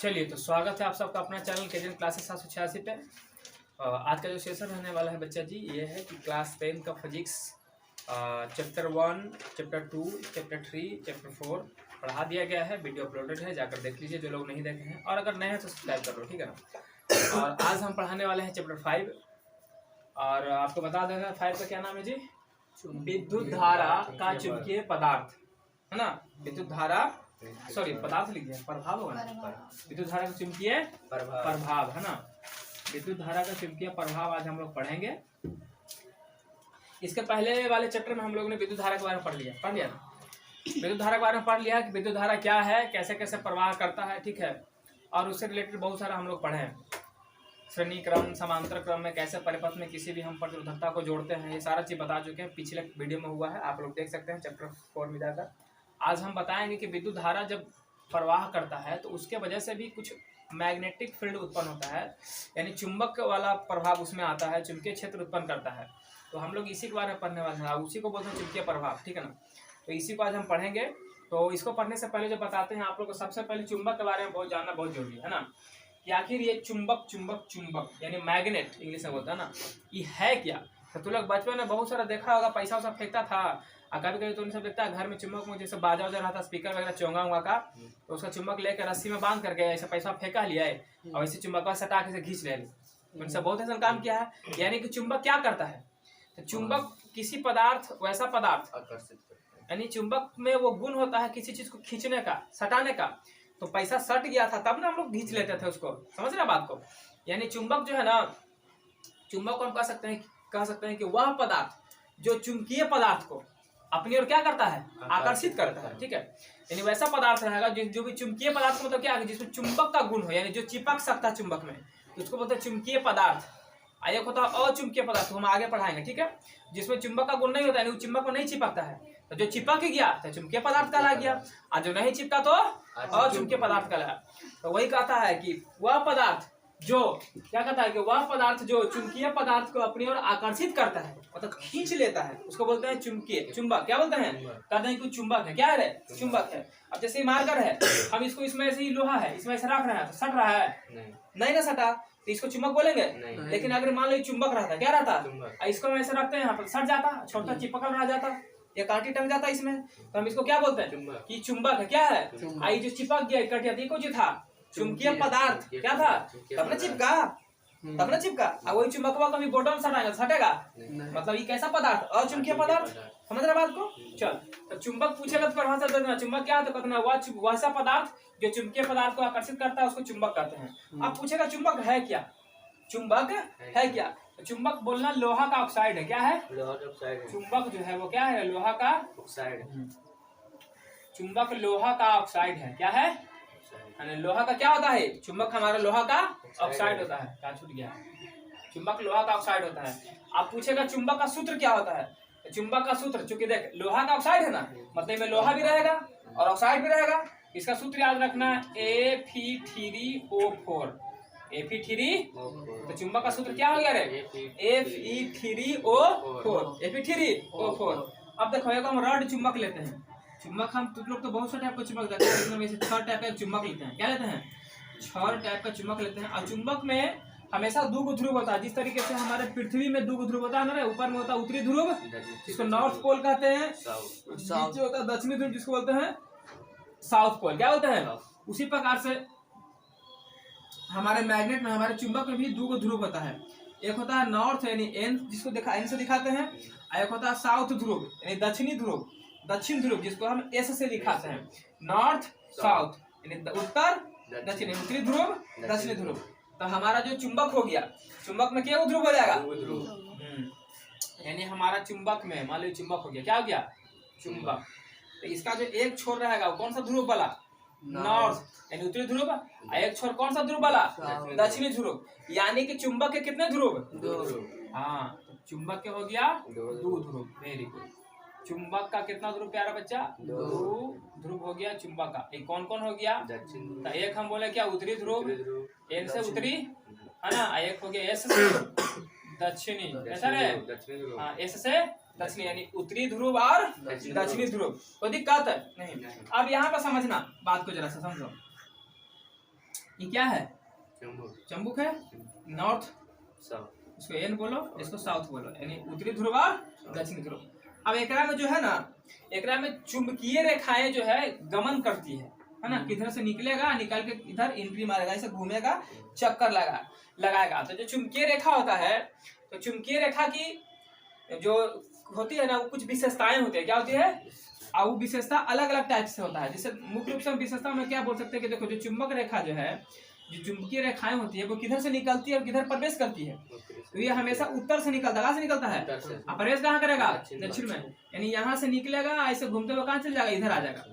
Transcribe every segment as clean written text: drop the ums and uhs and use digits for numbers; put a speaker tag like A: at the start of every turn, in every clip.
A: चलिए, तो स्वागत है आप सबका अपना चैनल केजन क्लासेस 786 पे। आज का जो सेशन रहने वाला है बच्चा जी, ये है कि क्लास 10 का physics chapter 1, chapter 2, chapter 3, chapter 4 पढ़ा दिया गया है। वीडियो अपलोडेड है, जाकर देख लीजिए जो लोग नहीं देखे हैं, और अगर नए हैं तो सब्सक्राइब कर लो, ठीक है ना। और आज हम पढ़ाने वाले हैं चैप्टर 5, और आपको बता देना 5 का क्या नाम है जी, विद्युत धारा का चुंबकीय पदार्थ, है ना। विद्युत धारा पदार्थ लिख दिया, प्रभाव होगा ना। विद्युत धारा का चुंबकीय प्रभाव, है ना। विद्युत धारा का चुंबकीय प्रभाव आज हम लोग पढ़ेंगे। इसके पहले वाले चैप्टर में हम लोग ने विद्युत धारा के बारे में पढ़ लिया ना। विद्युत धारा के बारे में पढ़ लिया कि विद्युत धारा क्या है, कैसे कैसे प्रवाह करता है, ठीक है। और उससे रिलेटेड बहुत सारा हम लोग पढ़े हैं, श्रेणी क्रम, समांतर क्रम में कैसे परिपथ में किसी भी हम प्रतिरोधकता को जोड़ते हैं, ये सारा चीज बता चुके हैं। पिछले वीडियो में हुआ है, आप लोग देख सकते हैं चैप्टर 4 में जाकर। आज हम बताएंगे कि विद्युत धारा जब प्रवाह करता है तो उसके वजह से भी कुछ मैग्नेटिक फील्ड उत्पन्न होता है, यानी चुंबक वाला प्रभाव उसमें आता है, चुंबकीय क्षेत्र उत्पन्न करता है। तो हम लोग इसी के बारे में पढ़ने वाले हैं, उसी को बोलते हैं चुंबकीय प्रभाव, ठीक है ना। तो इसी को आज हम पढ़ेंगे। तो इसको पढ़ने से पहले जो बताते हैं आप लोग को, सबसे पहले चुंबक के बारे में बहुत जानना बहुत जरूरी है ना, कि आखिर ये चुंबक यानी मैग्नेट इंग्लिश में बोलता है ना, ये है क्या। तो तुम लोग बचपन में बहुत सारा देखा होगा, पैसा वैसा फेंकता था, और कभी कभी तो उनसे देखता है घर में चुंबक में जैसे बाजा वजा रहा था, स्पीकर वगैरह चोंगा उंगा का, तो उसका चुंबक लेकर रस्सी में बांध करके ऐसे पैसा फेंका लिया है, और ऐसे चुंबक सटा के खींच ले। उनसे बहुत ऐसा काम किया है। यानी कि चुंबक क्या करता है, तो चुंबक किसी पदार्थ, वैसा पदार्थ आकर्षित करता है, यानी चुंबक में वो गुण होता है किसी चीज को खींचने का, सटाने का। तो पैसा सट गया था तब ना हम लोग खींच लेते थे उसको, समझ रहे बात को। यानी चुंबक जो है ना, चुंबक को हम कह सकते हैं कि वह पदार्थ जो चुंबकीय पदार्थ को अपनी ओर क्या करता है, आकर्षित करता है, ठीक है। यानी वैसा पदार्थ रहेगा जो भी चुंबकीय पदार्थ मतलब क्या है, जिसमें चुंबक का गुण हो, यानी जो चिपक सकता है चुंबक में, तो उसको बोलते हैं चुंबकीय पदार्थ। एक होता है अचुंबकीय पदार्थ, हम आगे पढ़ाएंगे, ठीक है। जिसमें चुंबक का गुण नहीं होता है, वो चुंबक में नहीं चिपकता है, तो जो चिपक गया तो चुंबकीय पदार्थ कहला गया, और जो नहीं चिपका तो अचुंबकीय पदार्थ कहला। तो वही कहता है कि वह पदार्थ जो क्या कहता है, कि वह पदार्थ जो चुंबकीय पदार्थ को अपनी ओर आकर्षित करता है, मतलब खींच लेता है, उसको बोलते हैं चुंबक। क्या बोलते हैं, कहते हैं कि चुंबक है, क्या है, चुंबक है। अब जैसे मार्कर है, हम इसको इसमें से ही लोहा है, इसमें से रख रहे हैं, तो सट रहा है नहीं ना सटा, तो इसको चुंबक बोलेंगे। लेकिन अगर मान लो चुंबक रहता, क्या रहता, इसको हम ऐसे रखते हैं, यहाँ पर सट जाता, छोटा चिपकल रह जाता, ये कांटी टंग जाता इसमें, तो हम इसको क्या बोलते हैं कि चुंबक है। क्या है, आई जो चिपक गया कटिया को जो था चुंबकीय पदार्थ, क्या था, तब ना चिपका, और वही चुंबकवा कभी बॉटम सटेगा, मतलब ये कैसा पदार्थ, अचुंबकीय पदार्थ। समझ रहे बात को। चल, तो चुंबक पूछेगा तो परिभाषा दे देना, चुंबक क्या है, तो कहते हैं वैसा पदार्थ जो चुंबकीय पदार्थ को आकर्षित करता है, उसको चुंबक कहते हैं। अब पूछेगा चुंबक है क्या, तो चुंबक बोलना लोहा का ऑक्साइड है। क्या है, लोहा का ऑक्साइड। चुंबक जो है वो क्या है, लोहा का ऑक्साइड। चुंबक लोहा का ऑक्साइड है। क्या है, लोहा का क्या होता है, चुंबक हमारा लोहा का ऑक्साइड होता है। क्या छूट गया, चुंबक लोहा का ऑक्साइड होता है। आप पूछेगा चुंबक का सूत्र क्या होता है, चुंबक का सूत्र, चूंकि देख लोहा का ऑक्साइड है ना, मतलब में लोहा भी रहेगा और ऑक्साइड भी रहेगा। इसका सूत्र याद रखना, Fe3O4। तो चुंबक का सूत्र क्या हो गया रे, Fe3O4। अब देखो एक हम रड चुंबक लेते हैं, चुंबक हम तुम लोग तो बहुत से टाइप का चुंबक लेते हैं, इसमें से 6 टाइप का चुंबक लेते हैं। क्या लेते हैं, 6 टाइप का चुंबक लेते हैं। और चुंबक में हमेशा 2 ध्रुव होता है, जिस तरीके से हमारे पृथ्वी में 2 ध्रुव होता है ना, ऊपर में होता है उत्तरी ध्रुव, जिसको नॉर्थ पोल कहते हैं, नीचे होता है दक्षिणी ध्रुव, जिसको बोलते हैं साउथ पोल। क्या बोलते हैं, उसी प्रकार से हमारे मैग्नेट में, हमारे चुंबक में भी 2 ध्रुव होता है। एक होता है नॉर्थ यानी एन, जिसको एन से दिखाते हैं, और एक होता है साउथ ध्रुव यानी दक्षिण ध्रुव, जिसको हम एस से दिखाते हैं। नॉर्थ साउथ यानी उत्तर दक्षिण, उत्तरी ध्रुव दक्षिणी ध्रुव। तो हमारा जो चुंबक हो गया, चुंबक में क्या ध्रुव हो जाएगा, यानी हमारा चुंबक में मान लो चुंबक हो गया, क्या हो गया, चुंबक। तो इसका जो एक छोर रहेगा वो कौन सा ध्रुव वाला, नॉर्थ यानी उत्तरी ध्रुव, एक छोर कौन सा ध्रुव वाला, दक्षिणी ध्रुव। यानी कि चुंबक के कितने ध्रुव, 2। हाँ, चुंबक के हो गया 2 ध्रुव। Very good. चुंबक का कितना ध्रुव प्यारा बच्चा, 2 ध्रुव हो गया चुंबक का। एक कौन कौन हो गया, तो एक हम बोले क्या, उत्तरी ध्रुव, एन से उत्तरी, है ना। एक हो गया एस से दक्षिणी, ऐसा है, एस से दक्षिणी, यानी उत्तरी ध्रुव और दक्षिणी ध्रुव। कोई दिक्कत है नहीं। अब यहाँ पर समझना बात को, जरा सा समझो। ये क्या है? चुंबक है। नॉर्थ
B: साउथ,
A: इसको एन बोलो, इसको साउथ बोलो, यानी उत्तरी ध्रुव और दक्षिण ध्रुव। अब एकरा में जो है ना, एकरा में चुंबकीय रेखाएं जो है गमन करती है ना, किधर से निकलेगा, निकल के इधर एंट्री मारेगा, ऐसे घूमेगा, चक्कर लगाएगा। तो जो चुंबकीय रेखा होता है, तो चुंबकीय रेखा की जो होती है ना, वो कुछ विशेषताएं होती है। क्या होती है? और वो विशेषता अलग अलग टाइप से होता है। जैसे मुख्य रूप से हम विशेषता में क्या बोल सकते हैं कि देखो, जो चुंबक रेखा जो है, जो चुंबकीय रेखाएं होती है, वो किधर से निकलती है और किधर प्रवेश करती है? तो ये हमेशा उत्तर से निकलता है। कहाँ से निकलता है? और प्रवेश कहाँ करेगा? दक्षिण में। यानी यहाँ से निकलेगा, ऐसे घूमते हुए कहाँ चल जाएगा? इधर आ जाएगा।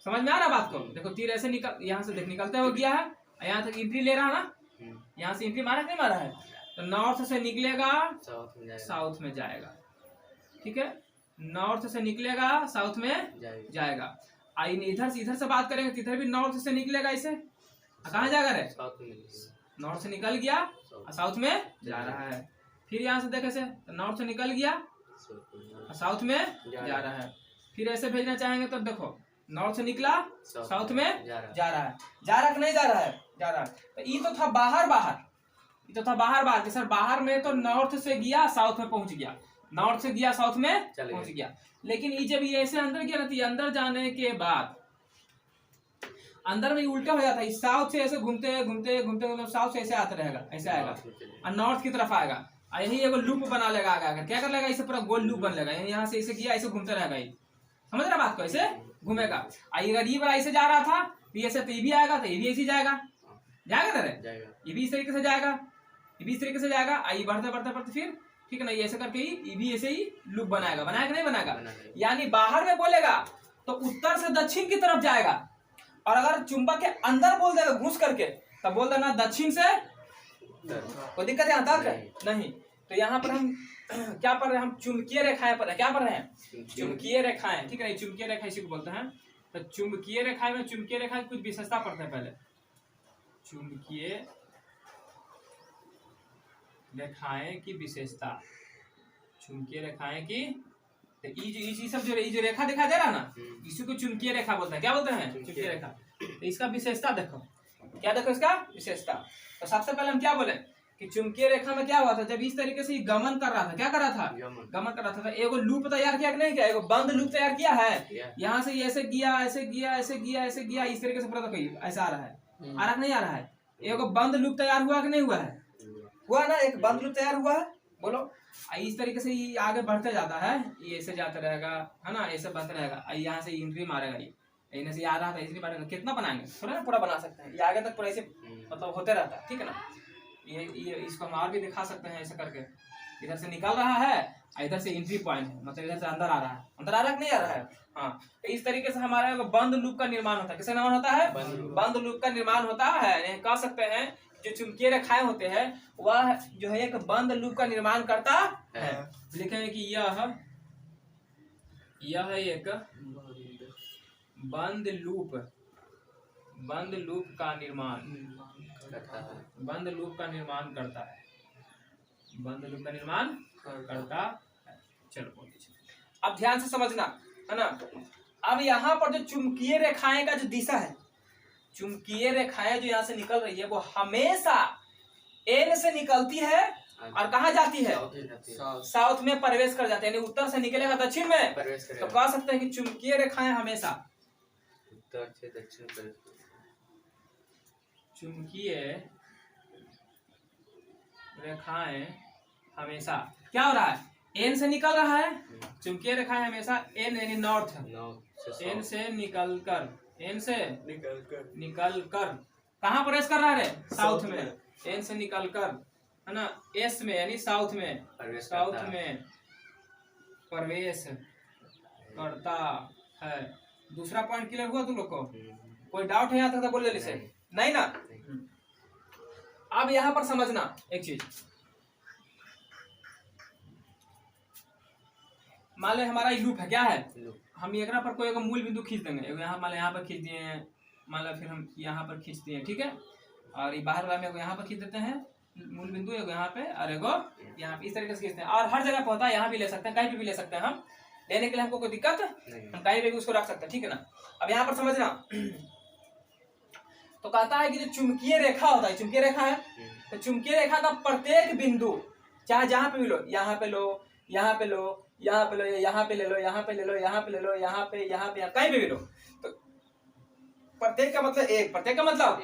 A: समझ में आ रहा बात को? देखो तीर ऐसे यहाँ से देख निकलते हुए गया है, यहाँ तक एंट्री ले रहा है ना, यहाँ से एंट्री मारा नहीं मारा है, तो नॉर्थ से निकलेगा, साउथ में जाएगा। ठीक है, नॉर्थ से निकलेगा, साउथ में जाएगा। इधर से बात करेंगे तो इधर भी नॉर्थ से निकलेगा, इसे कहाँ जाएगा रे? नॉर्थ से निकल गया और साउथ में जा रहा है। फिर यहाँ से देखे से, तो नॉर्थ से निकल गया और साउथ में जा रहा है। फिर ऐसे भेजना चाहेंगे तो देखो, नॉर्थ से निकला, साउथ में जा रहा है। जा रहा कि नहीं जा रहा है? जा रहा है। तो ये तो था बाहर, ये तो था बाहर सर, बाहर में तो नॉर्थ से गया, साउथ में पहुंच गया, नॉर्थ से गया, साउथ में पहुंच गया। लेकिन ये जब ये ऐसे अंदर गया ना, तो अंदर जाने के बाद अंदर में उल्टा हो जाता है। साउथ से ऐसे घूमते मतलब साउथ से ऐसे आता रहेगा, ऐसे आएगा और नॉर्थ की तरफ आएगा, और यही एगो लूप बना लेगा आगे। क्या कर लेगा? इसे पूरा गोल लूप बन लेगा, यहाँ से ऐसे गया, ऐसे घूमते रहेगा। ये समझ रहा बात को? ऐसे घूमेगा। अगर ये वाला ऐसे जा रहा था, ऐसे तो ये भी आएगा, तो ये भी ऐसे जाएगा ना रे, ये भी इस तरीके से जाएगा, ये भी इस तरीके से जाएगा। आइए बढ़ते फिर, ठीक है ना, ये ऐसे करके ये भी ऐसे ही लूप बनाएगा कि नहीं बनाएगा? यानी बाहर में बोलेगा तो उत्तर से दक्षिण की तरफ जाएगा, और अगर चुंबक के अंदर बोल देगा घुस करके, तब बोल देना दक्षिण से। कोई दिक्कत है? तक नहीं। तो यहाँ पर हम क्या पढ़ रहे हैं? हम चुंबकीय रेखाएं पढ़ रहे हैं। क्या पढ़ रहे हैं? चुंबकीय रेखाएं। ठीक है, चुंबकीय रेखा इसी को बोलते हैं। तो चुंबकीय रेखाएं में चुंबकीय रेखा की कुछ विशेषता पढ़ते हैं पहले। चुंबकीय रेखाएं की विशेषता, चुंबकीय रेखाएं की, तो ये सब जो रेखा दिखा दे रहा ना, इसी को चुंबकीय रेखा बोलते हैं। क्या बोलते हैं? चुंबकीय रेखा। तो इसका विशेषता देखो, क्या देखो इसका विशेषता। तो सबसे पहले हम क्या बोले कि चुंबकीय रेखा में क्या हुआ था? जब इस तरीके से गमन कर रहा था, क्या कर रहा था? गमन कर रहा था। एगो लूप तैयार किया कि नहीं किया? एगो बंद लूप तैयार किया है। यहाँ से ऐसे गया, ऐसे गया, ऐसे गया, ऐसे गया, इस तरीके से पूरा तो ऐसा आ रहा है, आ रहा नहीं आ रहा है? एगो बंद लूप तैयार हुआ कि नहीं हुआ है? हुआ ना, एक बंद लूप तैयार हुआ है। बोलो, इस तरीके से ये आगे बढ़ते जाता है, ये ऐसे जाता रहेगा, है ना, ऐसे बढ़ता रहेगा। यहाँ से एंट्री मारेगा, ये से आ रहा था, एंट्री मारेगा। कितना बनाएंगे? थोड़ा ना पूरा बना सकते हैं, ये आगे तक पूरा ऐसे मतलब होते रहता है। ठीक है ना, ये इसको हम और भी दिखा सकते हैं ऐसे करके। इधर से निकल रहा है, इधर से एंट्री पॉइंट है, मतलब इधर से अंदर आ रहा है, कि नहीं आ रहा है? हाँ, तो इस तरीके से हमारे बंद लूप का निर्माण होता है। किसका निर्माण होता है? बंद लूप का निर्माण होता है। कह सकते हैं जो चुंबकीय रेखाएं होते हैं, वह जो है एक बंद लूप का निर्माण करता है। लिखेंगे कि यह एक बंद लूप का निर्माण करता है। बंद लूप का निर्माण करता है। चलो बोलिए, अब ध्यान से समझना, है ना। अब यहाँ पर जो चुंबकीय रेखाएं का जो दिशा है, चुंबकीय रेखाएं जो यहाँ से निकल रही है, वो हमेशा एन से निकलती है और कहाँ जाती है? साउथ में प्रवेश कर जाती है। यानी उत्तर से निकलेगा दक्षिण में, तो कह सकते हैं कि चुंबकीय रेखाएं हमेशा
B: उत्तर से दक्षिण,
A: चुंबकीय रेखाएं हमेशा क्या हो रहा है? एन से निकल रहा है। चुंबकीय रेखाएं हमेशा एन यानी नॉर्थ, एन से निकल कर कहाँ प्रवेश कर रहा है? साउथ में। एन से निकल कर, है ना, एस में यानी साउथ में प्रवेश करता है। दूसरा पॉइंट क्लियर हुआ तुम लोग को? कोई डाउट है यहाँ तक? तो बोल जल्दी से। नहीं ना? अब यहाँ पर समझना एक चीज, मान लो हमारा लूप है, क्या है? हम यहाँ पर कोई मूल बिंदु खींच देंगे। यहाँ मान लो यहाँ पर खींच दिए हैं, मान लो फिर हम यहाँ पर खींच दिए, ठीक है। और ये बाहर वाला में यहाँ पर खींच देते हैं मूल बिंदु, एगो यहाँ पे और एगो यहाँ पे, इस तरीके से खींचते हैं। और हर जगह पे होता है, यहाँ भी ले सकते हैं, कहीं भी ले सकते हैं। हम लेने के लिए हमको कोई दिक्कत नहीं, हम कहीं पे भी उसको रख सकते हैं, ठीक है ना। अब यहाँ पर समझना, तो कहता है कि जो चुंबकीय रेखा होता है, चुंबकीय रेखा है, तो चुंबकीय रेखा का प्रत्येक बिंदु, चाहे जहां पे भी लो, यहाँ पे लो, यहाँ पे लो, यहाँ पे लो, यहाँ पे ले लो, यहाँ पे ले लो, यहाँ पे ले लो, यहाँ पे कहीं पे भी लो, तो प्रत्येक का मतलब एक, प्रत्येक का मतलब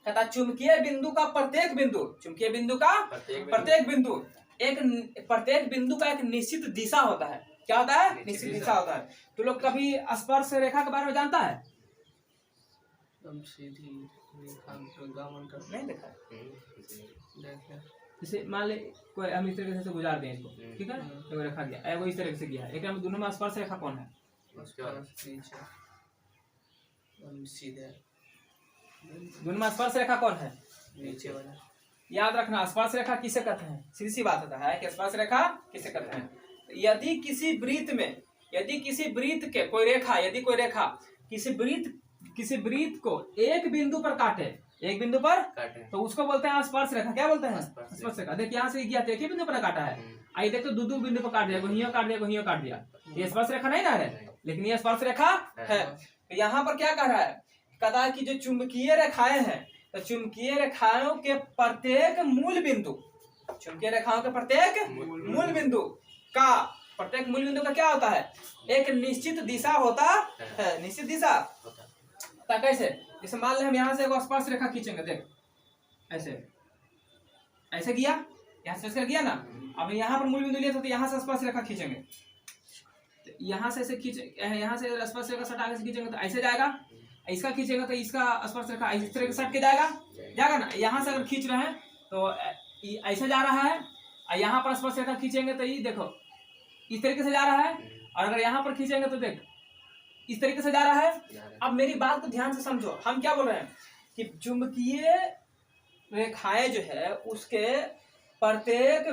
A: कहता चुंबकीय बिंदु का प्रत्येक बिंदु, चुंबकीय बिंदु का प्रत्येक बिंदु एक, प्रत्येक बिंदु का एक निश्चित दिशा होता है। क्या होता है? निश्चित दिशा होता है। तो लोग कभी स्पर्श रेखा के बारे में जानता है?
B: सीधी रेखा गमन कर
A: नहीं देखा है। जैसे मान ले कोई हम इस तरीके से गुजार दें इसको, ठीक है, तो रेखा गया, वो इस तरीके से गया, एक में दोनों में स्पर्श रेखा कौन है?
B: सीधे
A: दोनों में स्पर्श रेखा कौन है?
B: नीचे वाला।
A: याद रखना, स्पर्श रेखा किसे कहते हैं? सीधी सी बात होता है कि स्पर्श रेखा किसे कहते हैं। यदि किसी वृत्त में, यदि किसी वृत्त के कोई रेखा, यदि कोई रेखा किसी वृत्त को एक बिंदु पर काटे, एक बिंदु पर काटे, तो उसको बोलते हैं स्पर्श रेखा। क्या बोलते हैं? स्पर्श रेखा। देख यहाँ से गया तो एक ही बिंदु पर काटा है, आई देख तो दो बिंदु पर काट दिया, हियो काट दिया, हियो काट दिया, ये स्पर्श रेखा नहीं ना है, लेकिन ये स्पर्श रेखा है। तो यहाँ पर क्या कह रहा है? कहता है कि जो चुंबकीय रेखाएं हैं, तो चुंबकीय रेखाओं के प्रत्येक मूल बिंदु, चुंबकीय रेखाओं के प्रत्येक मूल बिंदु का, प्रत्येक मूल बिंदु का क्या होता है? एक निश्चित दिशा होता है, निश्चित दिशा। तो कैसे? जैसे मान ले हम यहाँ से एक स्पर्श रेखा खींचेंगे, देख ऐसे, ऐसे गया, यहाँ से गया ना, अब यहाँ पर मूल बिंदु लिया तो यहाँ से स्पर्श रेखा खींचेंगे, तो यहाँ से ऐसे खींच, यहाँ से स्पर्श रेखा सटा के खींचेंगे तो ऐसे जाएगा, इसका खींचेगा तो इसका स्पर्श रेखा इस तरह सट के जाएगा ना। यहाँ से अगर खींच रहे हैं तो ऐसे जा रहा है, और यहाँ पर स्पर्श रेखा खींचेंगे तो ये देखो इस तरीके से जा रहा है, और अगर यहाँ पर खींचेंगे तो देख इस तरीके से जा रहा है। अब मेरी बात को ध्यान से समझो, हम क्या बोल रहे हैं कि चुंबकीय रेखाएं जो है उसके प्रत्येक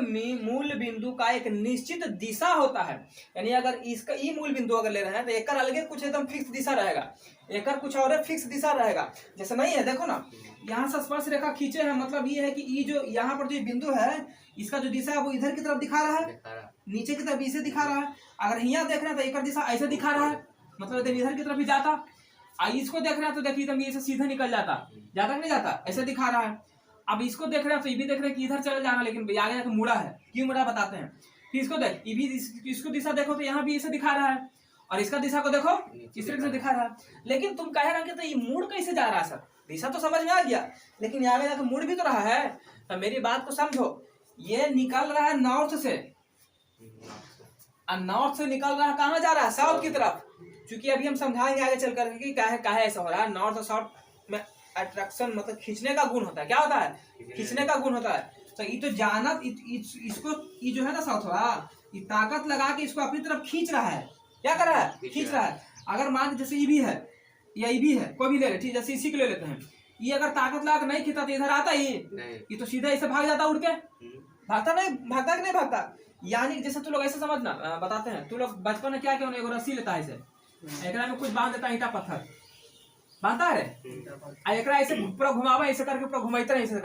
A: मूल बिंदु का एक निश्चित दिशा होता है। यानी अगर इसका ई मूल बिंदु अगर ले रहे हैं तो एक अलग कुछ एकदम फिक्स दिशा रहेगा, एक कुछ और फिक्स दिशा रहेगा। जैसे नहीं है, देखो ना, यहाँ से स्पर्श रेखा खींचे हैं, मतलब ये है कि ये जो यहाँ पर जो बिंदु है इसका जो दिशा है वो इधर की तरफ दिखा रहा है, नीचे की तरफ इसे दिखा रहा है। अगर यहाँ देख रहे हैं तो एक दिशा ऐसे दिखा रहा है, मतलब इधर की तरफ ही जाता। इसको देख रहे हैं तो देखिए एकदम ये सीधा निकल जाता कि नहीं जाता, ऐसे दिखा रहा है। अब इसको देख रहे हैं तो ये भी देख रहे हैं कि इधर चले जाना, लेकिन आगे जाकर मुड़ा है, क्यों मुड़ा बताते हैं। फिर इसको देख, ये भी इसको दिशा देखो तो यहाँ भी इसे दिखा रहा है, और इसका दिशा को देखो इस तरीके से दिखा रहा है। लेकिन तुम कह रहे कि तो ये मुड़ कैसे जा रहा है? सर दिशा तो समझ में आ गया, लेकिन आगे जाकर मुड़ भी तो रहा है। तो मेरी बात को समझो, ये निकल रहा है नॉर्थ से, और नॉर्थ से निकल रहा है कहाँ जा रहा है? साउथ की तरफ। क्योंकि अभी हम समझाएंगे आगे चल करके कि काहे ऐसा हो रहा है। नॉर्थ और साउथ में अट्रैक्शन मतलब खींचने का गुण होता है। क्या होता है? खींचने का गुण होता है। तो ये तो जाना इसको, ये जो है ना साउथ वाला, ये ताकत लगा के इसको अपनी तरफ खींच रहा है। क्या कर रहा है? खींच रहा है। अगर मान जैसे ये भी है या ये भी है, कोई भी ले ले, ठीक, जैसे इसी को ले लेते हैं, ये अगर ताकत लगा के नहीं खींचता तो इधर आता ये तो सीधा इसे भाग जाता उड़ के। भागता नहीं, भागता कि नहीं भागता? यानी जैसे तू लोग ऐसे समझना, बताते हैं, तू लोग बचपन में क्या एगो रस्सी लेता है, ऐसे एकरा में कुछ बांध देता है, ईंटा पत्थर बांधता है रे, एकरा ऐसे पूरा घुमावा, ऐसे करके पूरा घुमाते रहे, ऐसे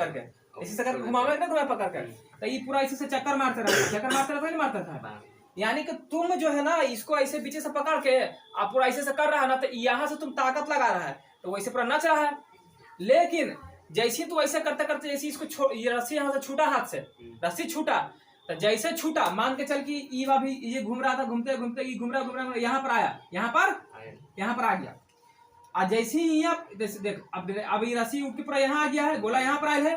A: करके घुमावा ना, घुमा पकड़ कर, तो ये पूरा ऐसे से चक्कर मारते रहता नहीं मारता था। यानी कि तुम जो है ना इसको ऐसे पीछे से पकड़ के आप पूरा ऐसे से कर रहा है ना, तो यहाँ से तुम ताकत लगा रहा है तो वैसे पूरा नच रहा है। लेकिन जैसे तू ऐसे करते करते जैसे इसको ये रस्सी यहाँ से छूटा, हाथ से रस्सी छूटा, तो जैसे छूटा मान के चल कि ये घूम रहा था, घूमते घूमते ये घूम रहा यहाँ पर आया, यहाँ पर आ गया। और जैसे ही देख अब ये रस्सी उठ के पूरा यहाँ आ गया है, गोला यहाँ पर आया है,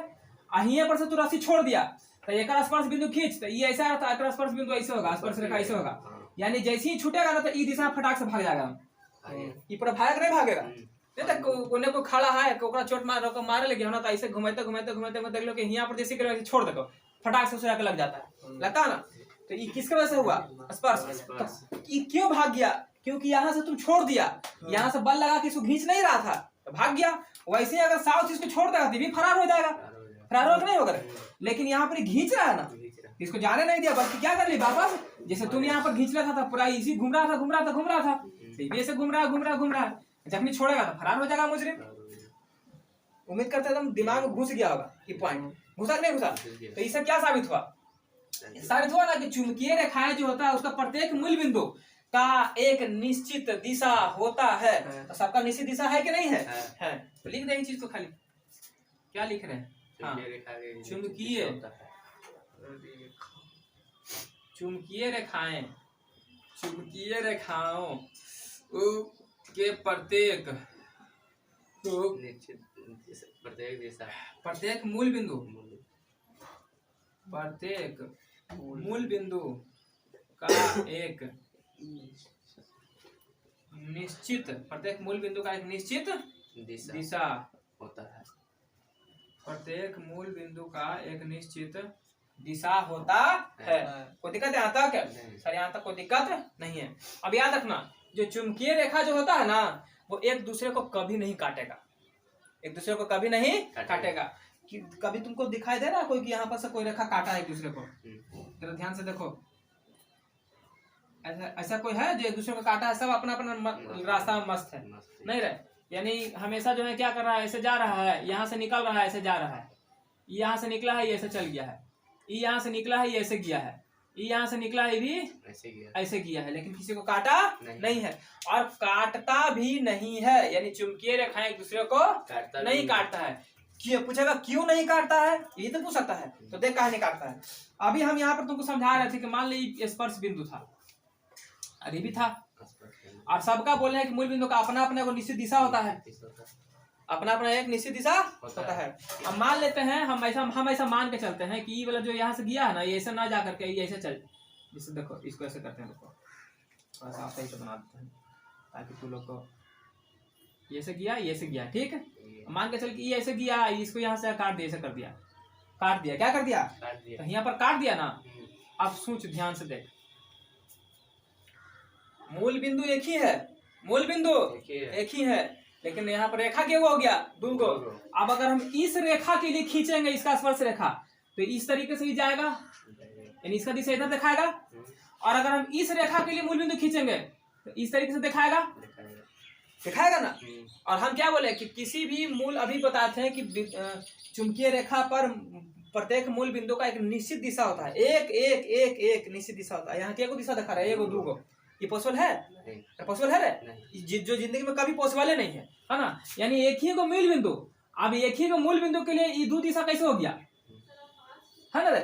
A: यहाँ पर से तू रस्सी छोड़ दिया तो एक स्पर्श बिंदु खींच, तो ये ऐसा आता है, स्पर्श बिंदु ऐसे होगा, स्पर्श रेखा ऐसे होगा। यानी जैसे ही छूटेगा ना तो ये दिशा फटाक से भाग जाएगा, ये पूरा भागेगा नहीं भागेगा। कोने को खड़ा है चोट मारे लगे ना, तो ऐसे घुमाते देख लो कि यहाँ पर जैसे छोड़ दो फटाक से जाकर लग जाता है, लगता है ना। तो ये किसके वजह से हुआ? स्पर्श। तो ये क्यों भाग गया? क्योंकि यहाँ से तुम छोड़ दिया, यहाँ से बल लगा के इसको खींच नहीं रहा था तो भाग गया। वैसे ही अगर साउथ इसको छोड़ देगा तो भी फरार हो जाएगा, फरार हो नहीं होगा। लेकिन यहाँ पर खींच रहा है ना, इसको जाने नहीं दिया, बल्कि क्या कर लिया वापस, जैसे तुम यहाँ पर खींच रहा था पूरा इसी घूम रहा था, ऐसे घूम रहा है, जब नहीं छोड़ेगा तो फरार हो जाएगा मुजरिम। उम्मीद करते एकदम दिमाग में घुस गया होगा ये पॉइंट, घुसा नहीं घुसा? तो इससे क्या साबित हुआ? साबित हुआ ना कि चुंबकीय रेखाएं जो होता है उसका प्रत्येक मूल बिंदु का एक निश्चित दिशा होता है। तो सबका निश्चित दिशा है कि नहीं है? है। तो लिख दे इस चीज को खाली। क्या लिख रहे हैं? हाँ, चुंबकीय रेखाएं, चुंबकीय रेखाओं के प्रत्येक प्रत्येक मूल बिंदु, प्रत्येक मूल बिंदु का एक निश्चित, प्रत्येक मूल बिंदु का एक निश्चित दिशा
B: होता है।
A: प्रत्येक मूल बिंदु का एक निश्चित दिशा होता है। कोई दिक्कत है यहाँ तक? सर यहाँ तक कोई दिक्कत नहीं है। अब याद रखना, जो चुंबकीय रेखा जो होता है ना, वो एक दूसरे को कभी नहीं काटेगा, एक दूसरे को कभी नहीं काटेगा। कि कभी तुमको दिखाई दे रहा कोई कि यहाँ पर से कोई रेखा काटा है एक दूसरे को? जरा ध्यान से देखो, ऐसा कोई है जो एक दूसरे को काटा है? सब अपना अपना रास्ता में मस्त है, नहीं रहे। यानी हमेशा जो है क्या कर रहा है, ऐसे जा रहा है, यहाँ से निकल रहा है, ऐसे जा रहा है, यहाँ से निकला है, ये ऐसे चल गया है, ये यहाँ से निकला है, ये ऐसे गया है, ये यहाँ से निकला है, ये भी ऐसे किया है, लेकिन किसी को काटा नहीं है और काटता भी नहीं है। यानी चुंबकीय रेखाएं एक दूसरे को नहीं काटता है। क्यों पूछेगा, क्यों नहीं काटता है? ये तो पूछ सकता है। तो देख कहा नहीं काटता है। अभी हम यहाँ पर तुमको समझा रहे थे कि मान ली स्पर्श बिंदु था, अरे भी था, और सबका बोल रहे हैं कि मूल बिंदु का अपना अपना को निश्चित दिशा होता है, अपना अपना एक निश्चित दिशा होता है। अब मान लेते हैं हम ऐसा मान के चलते हैं कि ये वाला जो यहाँ से गया है ना, ये ऐसे ना जा करके ये ऐसे चल, जिससे देखो इसको ऐसे करते हैं, देखो थोड़ा सा सही से बना देते हैं ताकि तू लोग को ये ऐसे गया, ये ऐसे गया, ठीक है। मान के चल कि ये ऐसे गया, इसको यहाँ से काट दिया, ऐसे कर दिया, काट दिया, क्या कर दिया? तो यहाँ पर काट दिया ना। अब सोच ध्यान से देख, मूल बिंदु एक ही है, मूल बिंदु एक ही है, लेकिन यहाँ पर रेखा क्या हो गया? दो गो। अब अगर हम इस रेखा के लिए खींचेंगे इसका स्पर्श रेखा, तो इस तरीके से ही जाएगा, यानी इसका दिशा इधर दिखाएगा। और अगर हम इस रेखा के लिए मूल बिंदु खींचेंगे तो इस तरीके से दिखाएगा, दिखाएगा ना। और हम क्या बोले कि किसी भी मूल, अभी बताते हैं कि चुंबकीय रेखा पर प्रत्येक मूल बिंदु का एक निश्चित दिशा होता है, एक निश्चित दिशा होता है। यहाँ क्या दिशा दिखा रहा है? एगो दो गो। ये पॉसिबल है? पॉसिबल है रे? जो जिंदगी में कभी पॉसिबल नहीं है ना। यानी एक ही को मूल बिंदु, अब एक ही को मूल बिंदु के लिए ये दो दिशा कैसे हो गया, है ना रे?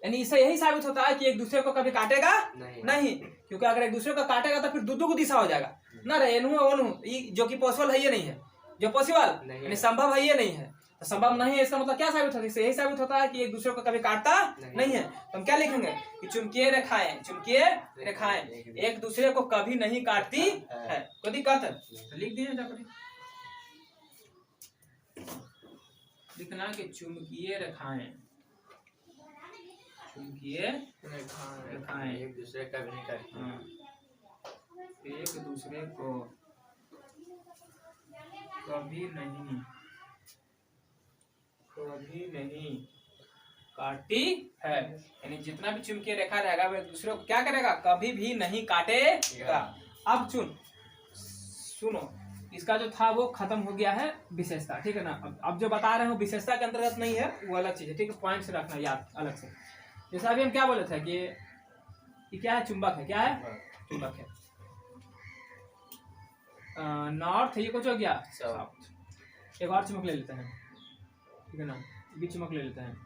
A: यानी इससे यही साबित होता है कि एक दूसरे को कभी काटेगा नहीं, क्योंकि अगर एक दूसरे को काटेगा तो फिर दो को दिशा हो जाएगा ना रे, जो कि पॉसिबल है ये नहीं है, जो पॉसिबल यानी संभव है ये नहीं है। तो संभव नहीं है, इसका मतलब क्या साबित होता है? इससे यही साबित होता है कि एक दूसरे को कभी काटता नहीं है। तो हम क्या लिखेंगे कि चुंबकीय रेखाएं एक दूसरे को कभी नहीं काटती है। कोई दिक्कत है? लिख दीजिए, लिखना कि चुंबकीय रेखाएं
B: एक दूसरे का भी नहीं काटती,
A: एक दूसरे को कभी नहीं काटती है। यानी जितना भी चुंबकीय रेखा रहेगा वो एक दूसरे को क्या करेगा? कभी भी नहीं काटेगा। अब सुनो, इसका जो था वो खत्म हो गया है विशेषता, ठीक है ना। अब जो बता रहे हो विशेषता के अंतर्गत नहीं है, वो अलग चीज है, ठीक है। पॉइंट से रखना याद अलग से। जैसे अभी हम क्या बोले थे कि ये क्या है? चुंबक है। क्या है? चुंबक है। नॉर्थ, ये कुछ हो गया साउथ। एक और चुंबक ले लेते हैं, ठीक है ना, भी चुंबक ले लेते हैं।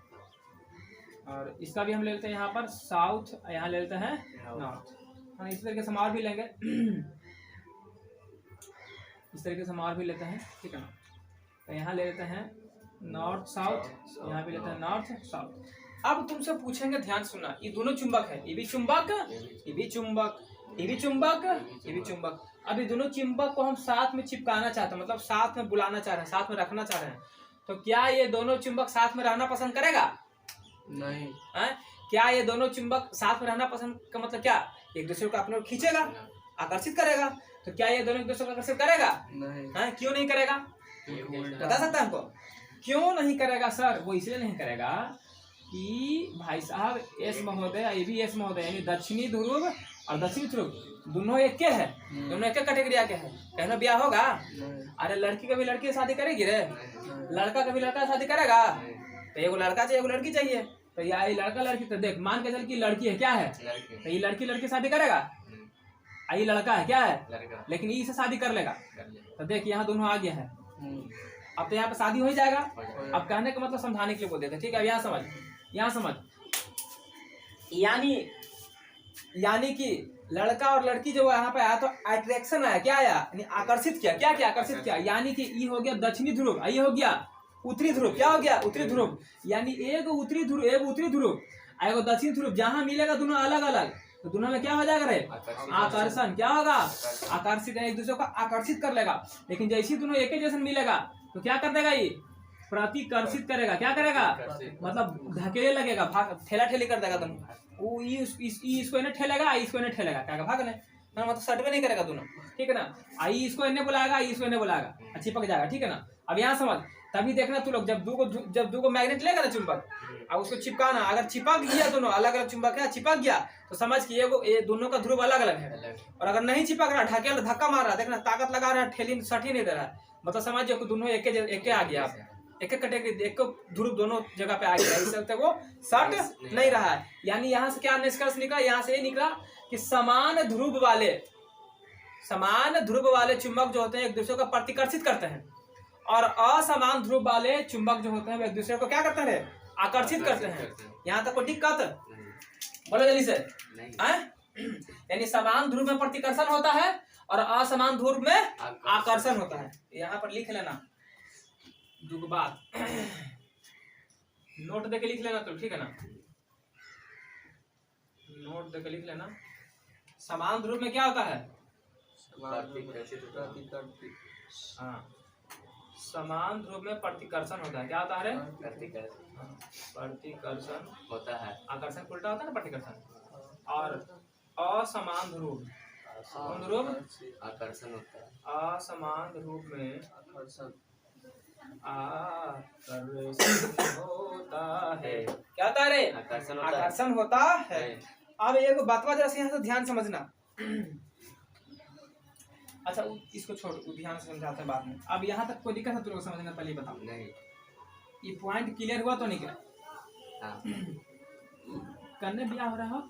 A: और इसका भी हम ले लेते हैं यहाँ पर साउथ, यहाँ ले लेते हैं नॉर्थ। हाँ, इस तरीके से हम और भी लेंगे, इस तरीके से हम और भी लेते हैं, ठीक है ना। तो यहाँ ले लेते हैं नॉर्थ साउथ, यहाँ भी लेते हैं नॉर्थ साउथ। अब तुमसे पूछेंगे, ध्यान सुनना, ये दोनों चुंबक है, ये भी चुंबक, ये भी चुंबक, ये भी चुंबक, ये भी चुंबक। अब ये दोनों चुंबक को हम साथ में चिपकाना चाहते हैं, मतलब साथ में बुलाना चाह रहे हैं, साथ में रखना चाह रहे हैं। तो क्या ये दोनों चुंबक साथ में रहना पसंद करेगा?
B: नहीं।
A: क्या ये दोनों चुंबक साथ में रहना पसंद का मतलब क्या? एक दूसरे को अपने ओर खींचेगा, आकर्षित करेगा। तो क्या ये दोनों एक दूसरे को आकर्षित करेगा? नहीं। क्यों नहीं करेगा? बता सकता है हमको? क्यों नहीं करेगा सर? वो इसलिए नहीं करेगा कि भाई साहब एस महोदय, ये भी एस महोदय, यानी दक्षिणी ध्रुव और दक्षिणी ध्रुव दोनों एक के है, दोनों एक कैटेगरी के है। कहना ब्याह होगा? अरे लड़की कभी लड़की से शादी करेगी रे? लड़का कभी लड़का से शादी करेगा? तो एगो लड़का चाहिए, एगो लड़की चाहिए। तो ये लड़का लड़की, तो देख मान के चल कि लड़की है, क्या है, तो ये लड़की शादी करेगा, आई लड़का है, क्या है,
B: लड़का
A: लेकिन ई से शादी कर लेगा।
B: कर ले।
A: तो देख यहाँ दोनों आ गया है, अब तो यहाँ पे शादी हो ही जाएगा।
B: हो जाएगा।
A: अब कहने का मतलब समझाने के लिए बोल देते हैं, ठीक है। अब यहाँ समझ, यहाँ समझ, यानी कि लड़का और लड़की जो यहाँ पे आया तो अट्रैक्शन आया, क्या आया, यानी आकर्षित किया, क्या क्या आकर्षित किया, यानी कि ई हो गया दक्षिणी ध्रुव, ये हो गया उत्तरी ध्रुव, क्या हो गया उत्तरी ध्रुव, यानी एक उत्तरी ध्रुव, एक उत्तरी ध्रुव, एक दक्षिण ध्रुव, जहाँ मिलेगा दोनों अलग अलग, तो दोनों में क्या हो जाएगा रे, आकर्षण, क्या होगा, आकर्षित, एक दूसरे को आकर्षित कर लेगा। लेकिन जैसे दोनों एक ही जैसे मिलेगा तो क्या कर देगा, ये प्रतिकर्षित करेगा, क्या करेगा, मतलब धकेले लगेगा, ठेला ठेली कर देगा दोनों, वो इसको इन्हें ठेलेगा, इसको इन्हें ठेलेगा, क्या भागने ना, मतलब सटवे नहीं करेगा दोनों, ठीक है ना। आई इसको इन्हें बुलाएगा, इसको इन्हें बुलाएगा, चिपक जाएगा, ठीक है ना। अब यहाँ समझ, तभी देखना तू लोग, जब दो को मैग्नेट लेगा ना चुंबक, अब उसको चिपकाना, अगर चिपक गया दोनों अलग अलग चुंबक है, चिपक गया तो समझ कि ये दोनों का ध्रुव अलग अलग है। और अगर नहीं चिपक रहा, ढकेल धक्का मार रहा, देखना ताकत लगा रहा है, ठेली सट ही नहीं दे रहा है, मतलब समझ दोनों एक आ गया, एक कैटेगरी, एक ध्रुव दोनों जगह पे आ गया, इस चलते वो सट नहीं रहा है। यानी यहाँ से क्या निष्कर्ष निकला, यहाँ से ये निकला कि समान ध्रुव वाले चुंबक जो होते हैं एक दूसरे को प्रतिकर्षित करते हैं, और असमान ध्रुव वाले चुंबक जो होते हैं वो एक दूसरे को क्या करते हैं, आकर्षित करते हैं। यहाँ तक कोई दिक्कत, बोलो जल्दी से, यानी समान ध्रुव में प्रतिकर्षण होता है और असमान ध्रुव में आकर्षण होता है। यहाँ पर लिख लेना दुगो बात, नोट देके लिख लेना, तो ठीक है ना, नोट देके लिख लेना। समान ध्रुव में क्या होता है, हाँ, समान ध्रुव में प्रतिकर्षण होता है, क्या होता है, प्रतिकर्षण
B: होता है,
A: आकर्षण उल्टा होता है ना, प्रतिकर्षण। और असमान ध्रुव,
B: आकर्षण होता है,
A: असमान ध्रुव में आकर्षण होता है, क्या होता है, आकर्षण होता है। अब एक बात जरा से यहाँ से ध्यान समझना, अच्छा इसको छोड़, ध्यान से समझाते हैं बाद में। अब यहाँ तक कोई दिक्कत है तुम लोग समझना, पहले बताओ
B: नहीं,
A: ये पॉइंट क्लियर हुआ तो नहीं क्या, करने बिया हो रहा हो,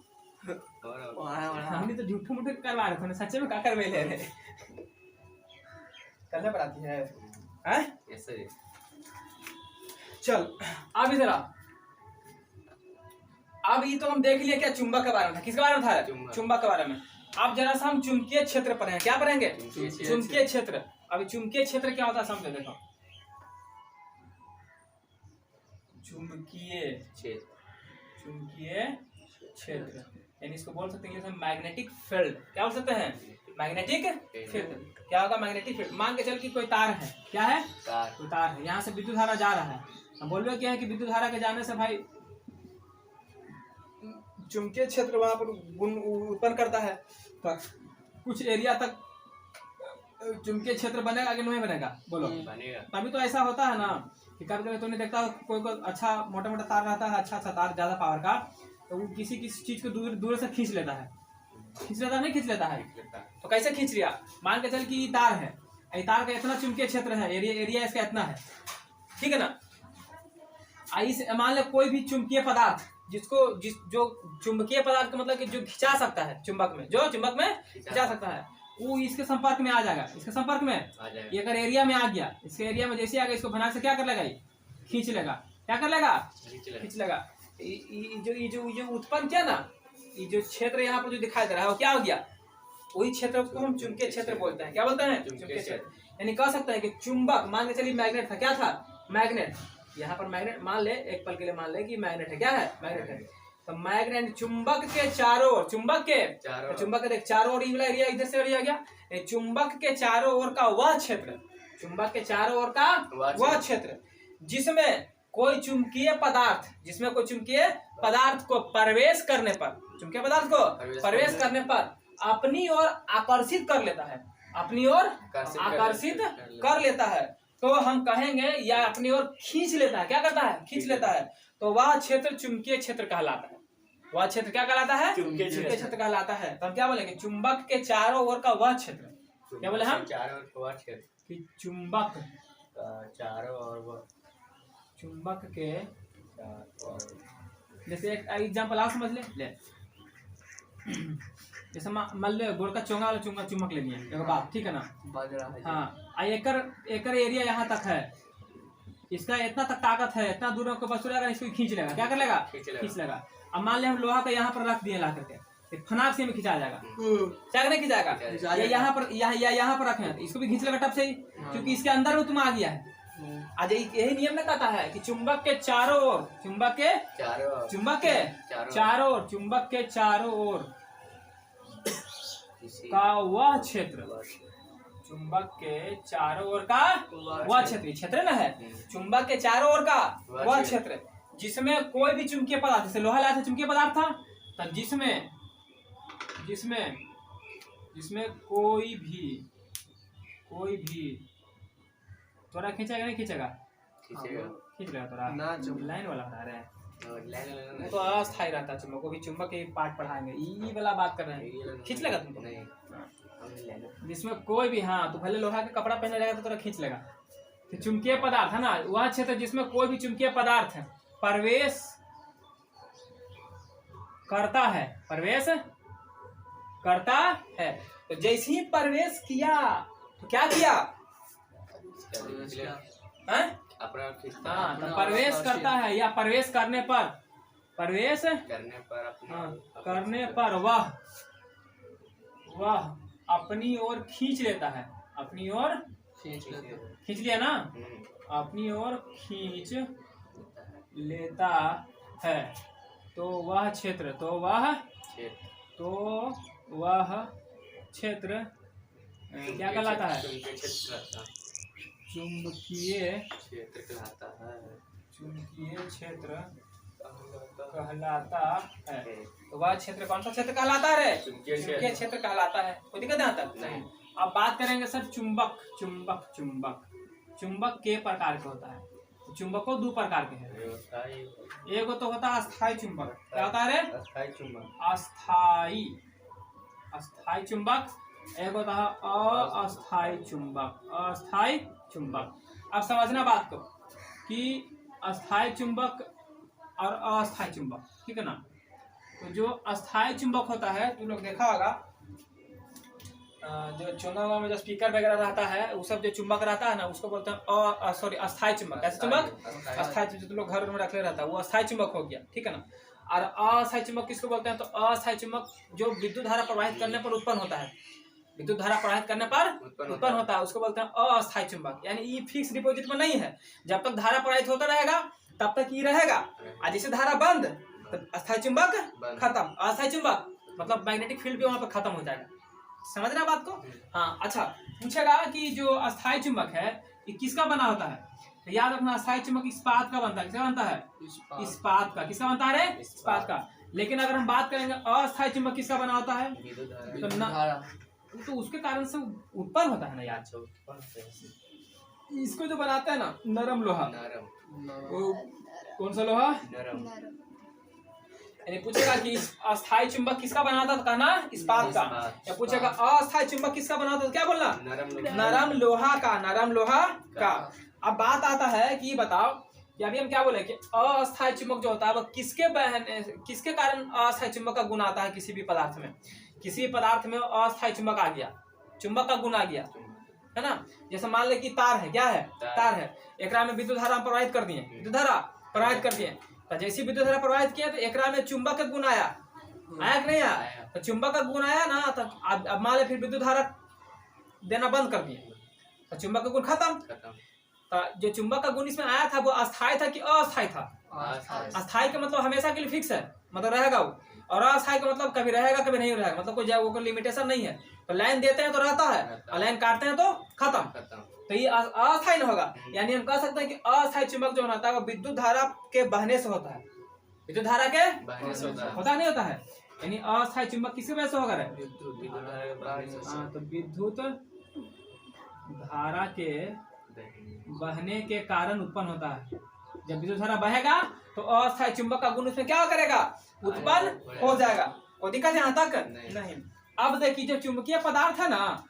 A: हमने तो झूठे मूठे करवा रहे थे, सच्चे में क्या करवे ले रहे, करने पर आती है,
B: ऐसे।
A: चल अब इधर आ, अब ये तो हम देख लिया क्या चुंबक के बारे में था, किसके बारे में था, चुंबक के बारे में। अब जरा सा हम चुंबकीय क्षेत्र पर हैं, क्या पढ़ेंगे, चुंबकीय क्षेत्र। अभी चुंबकीय क्षेत्र क्या होता है समझो, देखो चुंबकीय क्षेत्र, यानी इसको बोल सकते हैं इंग्लिश में मैग्नेटिक फील्ड, क्या बोल सकते हैं, मैग्नेटिक फील्ड। क्या होगा मैग्नेटिक फील्ड, मान के चल कि कोई तार है, क्या है, कोई तार है, यहाँ से विद्युत धारा जा रहा है, हम बोल रहे क्या है कि विद्युत धारा के जाने से भाई चुंबकीय क्षेत्र वहां पर उत्पन्न करता है, तो कुछ एरिया तक चुंबकीय क्षेत्र बनेगा कि नहीं बनेगा, बोलो
B: बनेगा।
A: तभी तो ऐसा होता है ना कि कभी कभी तुमने देखता कोई अच्छा मोटा मोटा तार रहता है, अच्छा तार ज्यादा पावर का, तो वो किसी चीज को दूर से खींच लेता है, नहीं खींच लेता है, तो कैसे खींच लिया, मान के चल कि तार है, तार का इतना चुंबकीय क्षेत्र है, एरिया इसका इतना है, ठीक है ना। मान ले कोई भी चुंबकीय पदार्थ जो चुंबकीय पदार्थ का मतलब कि जो खिंचा सकता है चुंबक में, जो चुंबक में खिंचा सकता है, वो इसके संपर्क में आ जाएगा, इसके संपर्क में ये अगर एरिया में आ गया, इसके एरिया में जैसे आ गया, इसको बना से क्या कर लेगा, ये खींच लेगा, क्या कर लेगा, खींच लेगा। ये जो उत्पन्न किया ना, ये जो क्षेत्र यहाँ पर जो दिखाई दे रहा है वो क्या हो गया, वही क्षेत्र को हम चुंबकीय क्षेत्र बोलते हैं, क्या बोलते हैं, चुंबकीय क्षेत्र। यानी कह सकते हैं कि चुंबक, मान के चलिए मैग्नेट था, क्या था, मैग्नेट, यहाँ पर मैग्नेट मान ले, एक पल के लिए मान ले कि मैग्नेट है, क्या है, मैग्नेट है, तो मैग्नेट चुंबक के चारों ओर, चुंबक के देख चारों ओर वाला एरिया इधर से एरिया गया, चुंबक के चारों ओर का वह क्षेत्र, चुंबक के चारों ओर का वह क्षेत्र जिसमें कोई चुंबकीय पदार्थ को प्रवेश करने पर, चुंबकीय पदार्थ को प्रवेश करने पर अपनी ओर आकर्षित कर लेता है, अपनी ओर आकर्षित कर लेता है, तो हम कहेंगे या अपनी ओर खींच लेता है, क्या करता है, खींच लेता है, तो वह क्षेत्र चुंबकीय क्षेत्र कहलाता है, वह क्षेत्र क्या कहलाता है, चुंबकीय क्षेत्र कहलाता है। तो हम क्या बोलेंगे, चुंबक के चारों ओर का वह क्षेत्र, क्या बोले हम,
B: चारों ओर का वह क्षेत्र,
A: कि चुंबक
B: चारों ओर वह,
A: चुंबक के जैसे एक एग्जाम्पल आप समझ ले जैसे मान लो गुड़ का चोंगा वाला चुम्बक ले लिया एक बात, ठीक है ना।
B: बाजरा है।
A: हाँ, एकर एरिया यहाँ तक है, इसका इतना तक ताकत है, इतना दूर को बस रहेगा, इसको खींच लेगा। क्या कर लेगा? खींच लेगा। अब मान ले हम लोहा का यहाँ पर रख दिए ला करके, फनाक से में खिंचा जाएगा, क्या नहीं खिंचाएगा? ये यहाँ पर रखे इसको भी खींच लेगा टप से ही, क्योंकि इसके अंदर में तुम आ गया है। आज यही नियम में कहता है कि चुंबक के चारों ओर, चुंबक के चारों ओर का वह क्षेत्र, चुंबक के चारों ओर का वह क्षेत्र ना है, चुंबक के चारों ओर का वह क्षेत्र जिसमें कोई भी चुंबकीय पदार्थ, जैसे लोहा लाया था चुंबकीय पदार्थ था, तब जिसमें कोई भी थोड़ा खींचेगा नहीं खींचेगा? खींच लेगा थोड़ा, लाइन वाला बता रहे हैं, वो तो अस्थायी रहता है चुंबक, को भी चुंबक के पार्ट पढ़ाएंगे, ये वाला बात कर रहे हैं। खींच लेगा तुमको नहीं, जिसमें कोई भी, हाँ तो भले लोहा का कपड़ा पहने रहेगा तो थोड़ा खींच लेगा। तो चुंबकीय पदार्थ है ना, वह क्षेत्र जिसमें कोई भी चुंबकीय पदार्थ प्रवेश करता है, तो जैसे ही प्रवेश किया तो क्या किया? तो प्रवेश करता है, या प्रवेश करने पर वह अपनी ओर खींच लेता है, अपनी ओर खींच लिया ना, अपनी ओर खींच लेता है, तो वह क्षेत्र क्या कहलाता है? चुंबकीय क्षेत्र कहलाता है। तो वह क्षेत्र कौन सा क्षेत्र कहलाता है? चुंबकीय क्षेत्र कहलाता है। कोई दिक्कत यहाँ तक नहीं। अब बात करेंगे सर चुंबक के प्रकार के होता है। चुंबक को दो प्रकार के हैं। एक तो होता है अस्थायी चुंबक। क्या होता है? अस्थायी चुंबक। एक होता है अस्थायी चुंबक। अब समझना बात को कि अस्थायी चुंबक और अस्थायी चुंबक, ठीक है ना। तो जो अस्थायी चुंबक होता है, तुम लोग देखा होगा जो चुंबक में जो स्पीकर वगैरह रहता है, वो सब जो चुंबक रहता है ना, उसको बोलते हैं अस्थायी चुंबक। कैसे चुंबक? अस्थायी चुंबक तुम लोग घर में रखे रहता है, वो अस्थायी चुंबक हो गया, ठीक है ना। और अस्थायी चुंबक किसको बोलते हैं? तो अस्थायी चुंबक जो विद्युत धारा प्रवाहित करने पर उत्पन्न होता है, विद्युत धारा प्रवाहित करने पर उत्पन्न होता है, उसको बोलते हैं अस्थायी चुंबक। यानी ये फिक्स डिपॉजिट में नहीं है, जब तक धारा प्रवाहित होता रहेगा तब तक ये रहेगा, और जैसे धारा बंद तो अस्थायी चुंबक खत्म। अस्थायी चुंबक मतलब मैग्नेटिक फील्ड भी वहां पर खत्म हो जाएगा। समझ रहे बात को? हाँ, अच्छा पूछेगा कि जो अस्थायी चुंबक है ये किसका बना होता है? तो याद रखना, अस्थायी चुंबक इस्पात का बनता है। किसका बनता है? इस्पात का। किसका बनता है? इस्पात का। लेकिन अगर हम बात करेंगे अस्थायी चुंबक किसका बना होता है, तो उसके कारण से उत्पन्न होता है ना यार। इसको जो बनाते हैं ना नरम लोहा, कौन सा लोहा? नरम। यानी पूछेगा कि अस्थायी चुंबक किसका बना था, तो कहना इस्पात का। या पूछेगा अस्थायी चुंबक किसका बना था, तो क्या बोलना? नरम लोहा का। अब बात आता है कि बताओ कि अभी हम क्या बोले कि अस्थायी चुंबक जो होता है वो किसके कारण अस्थायी चुंबक का गुण आता है? किसी भी पदार्थ में, किसी पदार्थ में अस्थायी चुंबक आ गया, चुंबक का गुण आ गया, है ना। जैसे मान ले कि तार है, क्या है? तार है, एकरा में विद्युत धारा प्रवाहित कर दिए, तो जैसे विद्युत धारा प्रवाहित किया तो एकरा में चुंबक का गुण आया कि नहीं आया? तो चुंबक का गुण आया ना, तो अब मान ले फिर विद्युत धारा देना बंद कर दिए तो चुंबक का गुण खत्म। तो जो चुंबक का गुण इसमें आया था वो अस्थायी था कि अस्थायी था? अस्थायी का मतलब हमेशा के लिए फिक्स है, मतलब रहेगा वो, और अस्थायी का मतलब कभी रहेगा कभी नहीं रहेगा, मतलब कोई लिमिटेशन नहीं है। तो लाइन देते हैं तो रहता है, और लाइन काटते हैं तो खत्म। तो ये अस्थायी न होगा। यानी हम कह सकते हैं कि अस्थायी चुंबक जो होता है वो विद्युत धारा के बहने से होता है। विद्युत धारा के बहने से होता नहीं होता है। यानी अस्थायी चुंबक किसकी वजह से होगा? तो विद्युत धारा के बहने के कारण उत्पन्न होता है। जब विद्युत धारा बहेगा तो अस्थायी चुंबक का गुण उसमें क्या करेगा? उत्पन्न हो जाएगा। कोई दिक्कत यहाँ तक नहीं। अब देखिए जो चुंबकीय पदार्थ है ना,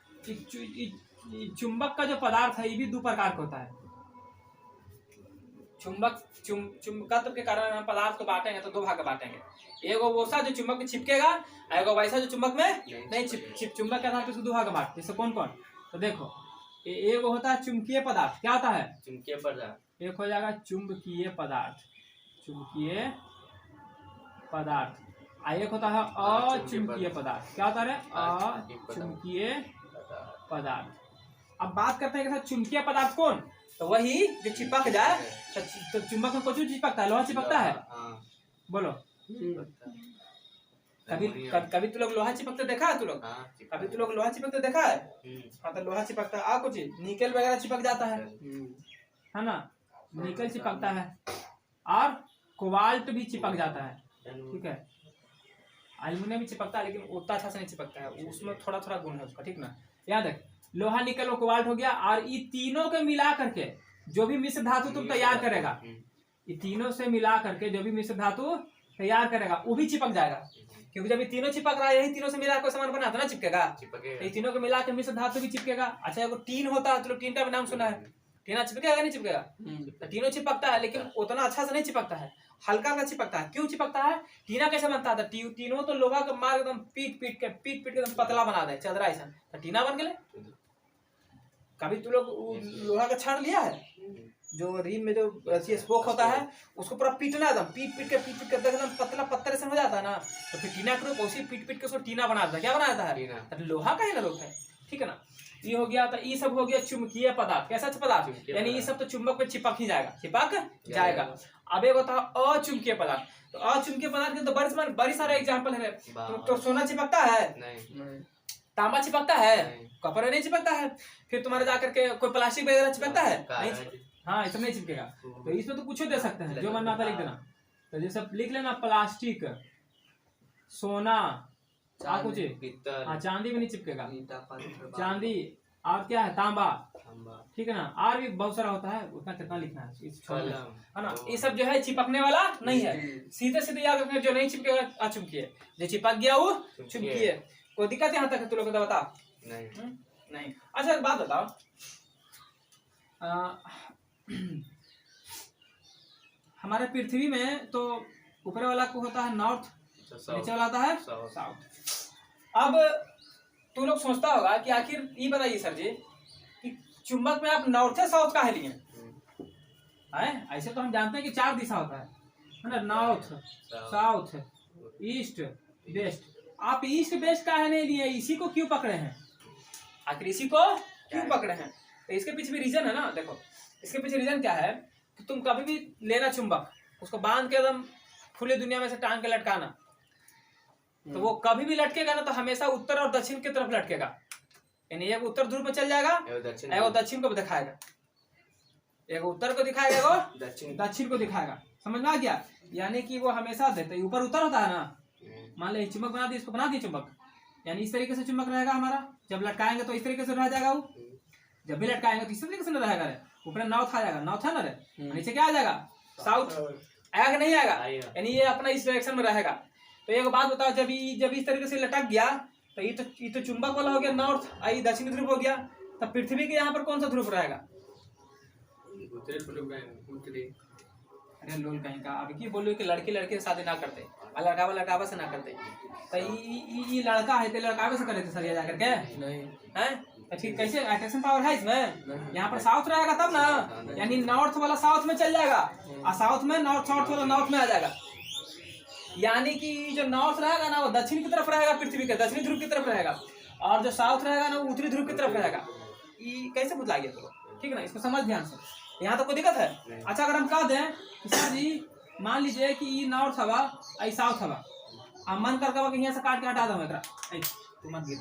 A: चुंबक का जो पदार्थ है ये भी दो प्रकार का होता है। चुंबकत्व के कारण हम पदार्थ को बांटेंगे तो दो भाग में बांटेंगे। एगो वैसा जो चुंबक में चिपकेगा, एगो वैसा जो चुंबक में नहीं चुंबक के आधार पर दो भाग में बांट। जैसे कौन कौन, तो देखो एगो होता है चुंबकीय पदार्थ, क्या होता है
B: चुंबकीय पदार्थ,
A: एक हो जाएगा चुंबकीय पदार्थ, चुंबकीय पदार्थ, एक होता है अचुंबकीय पदार्थ, क्या होता है अचुंबकीय पदार्थ। अब बात करते हैं कि चुंबकीय पदार्थ कौन, तो वही जो चिपक जाए, तो चुंबक में कुछ चिपकता है, लोहा चिपकता है, बोलो कभी तू लोग लोहा चिपकते देखा है, तू लोग कभी तू लोग लोहा चिपकते देखा है, हाँ तो लोहा चिपकता है। कुछ निकल वगैरह चिपक जाता है ना, निकल चिपकता है, और कोबाल्ट भी चिपक जाता है, ठीक है, एल्युमिनियम भी चिपकता है, लेकिन उतना अच्छा से नहीं चिपकता है, उसमें थोड़ा थोड़ा गुण है उसका, ठीक ना। याद है, लोहा निकल और कोबाल्ट हो गया, और ये तीनों के मिला करके जो भी मिश्र धातु तुम तैयार करेगा, ये तीनों से मिला करके जो भी मिश्र धातु तैयार करेगा वो भी चिपक जाएगा, क्योंकि जब ये तीनों चिपक रहा है, यही तीनों से मिला कोई सामान बना तो ना चिपकेगा, ये तीनों को मिला के मिश्र धातु भी चिपकेगा। अच्छा एगो टीन होता है, तो टीन का भी नाम सुना है, टीना चिपकेगा नहीं चिपकेगा, तो तीनों चिपकता है, लेकिन उतना अच्छा से नहीं चिपकता है, हल्का सा चिपकता है। क्यों चिपकता है, टीना कैसे बनता था, तीनों तो लोहा का मार एकदम पीट पीट के एकदम पतला बना दे चदरा ऐसा, तो टीना बन गए। कभी तू लोग लोहा का छाड़ लिया है, जो रिम में जो स्पोक होता है उसको पूरा पीटना, एकदम पीट पीट के एकदम पतला पत्थर से हो जाता है ना, तो फिर टीना के रूप उसी पीट पीट के उसको टीना बना देता है। क्या बनाता है, तो लोहा का ही ना रूप है, ठीक है ना। ये हो गया, तो ये सब हो गया चुंबकीय पदार्थ। कैसा पदार्थ, यानी ये सब तो चुंबक पे चिपक ही जाएगा, चिपक जाएगा। अब एक होता है अचुंबकीय पदार्थ, तो अचुंबकीय पदार्थ के तो बड़ी सारे एग्जाम्पल है। तो सोना चिपकता है, तांबा चिपकता है, कॉपर नहीं चिपकता है। फिर तुम्हारे जाकर के कोई प्लास्टिक वगैरह चिपकता है, नहीं, हाँ इसमें नहीं चिपकेगा। तो इसमें तो कुछ दे सकते हैं, जो मन में आता लिख देना। तो जैसे लिख लेना प्लास्टिक, सोना, कुछ हाँ चांदी में नहीं चिपकेगा, चांदी, और क्या है तांबा, ठीक है ना, और भी बहुत सारा होता है, उतना कितना लिखना है ना। ये सब जो है चिपकने वाला नहीं है, सीधे सीधे याद रखना, जो नहीं चिपकेगा अचुंबकीय, जो चिपक गया वो चुंबकीय। कोई दिक्कत यहाँ तक है, तू लोग बता नहीं। अच्छा एक बात बताओ, हमारे पृथ्वी में तो ऊपर वाला को होता है नॉर्थ, नीचे वाला आता है साउथ। अब तू लोग सोचता होगा कि आखिर ये बताइए सर जी कि चुंबक में आप नॉर्थ है साउथ का है लिए हैं? ऐसे तो हम जानते हैं कि 4 दिशा होता है ना, नॉर्थ, साउथ, ईस्ट, वेस्ट। आप ईस्ट वेस्ट का है नहीं लिए, इसी को क्यों पकड़े हैं, आखिर इसी को क्यों पकड़े हैं? तो इसके पीछे भी रीजन है ना। देखो इसके पीछे रीजन क्या है कि तुम कभी भी लेना चुंबक, उसको बांध के एकदम खुली दुनिया में से टांग के लटकाना, तो वो कभी भी लटकेगा ना तो हमेशा उत्तर और दक्षिण की तरफ लटकेगा, यानी एक उत्तर ध्रुव में चल जाएगा, एगो दक्षिण को दिखाएगा, एगो उत्तर को दिखाएगा, एगो दक्षिण को दिखाएगा। समझ में आ गया? यानी कि वो हमेशा देते ऊपर उत्तर होता है ना। मान लो चुंबक बना दिया, इसको बना दिया चुंबक, यानी इस तरीके से चुंबक रहेगा हमारा। जब लटकाएंगे तो इस तरीके से रह जाएगा वो, जब भी लटकाएंगे तो इस तरीके से न रहेगा। ऊपर नॉर्थ आ जाएगा, नॉर्थ है ना रे, नीचे क्या आ जाएगा, साउथ आएगा कि नहीं आएगा, यानी ये अपना इस डायरेक्शन में रहेगा। तो एक बात बताओ, जब इस तरीके से लटक गया तो ये तो चुंबक वाला हो गया नॉर्थ, आई दक्षिणी ध्रुव हो गया। तब पृथ्वी के यहाँ पर कौन सा ध्रुव रहेगा? अरे लोल कहीं का, अभी की बोलो कि लड़की लड़के से शादी ना करते और लड़कावा से ना करते, तो ये लड़का है तो लड़कावे से करे थे सर जाकर के नहीं है, तो फिर कैसे अट्रैक्शन पावर है इसमें? यहाँ पर साउथ रहेगा तब ना, यानी नॉर्थ वाला साउथ में चल जाएगा और साउथ में नॉर्थ, साउथ वाला नॉर्थ में आ जाएगा। यानी कि जो नॉर्थ रहेगा ना वो दक्षिण की तरफ रहेगा, पृथ्वी के दक्षिणी ध्रुव की तरफ रहेगा, और जो साउथ रहेगा ना वो उत्तरी ध्रुव की तरफ रहेगा। ये कैसे बदला गया तो, ठीक है ना, इसको समझ ध्यान से। यहाँ तो कोई दिक्कत है? अच्छा अगर हम कह दें सर जी मान लीजिए कि ये नॉर्थ हवा आई साउथ हवा, अब मन करके यहाँ से काट के हटा दो, तू मत गिर,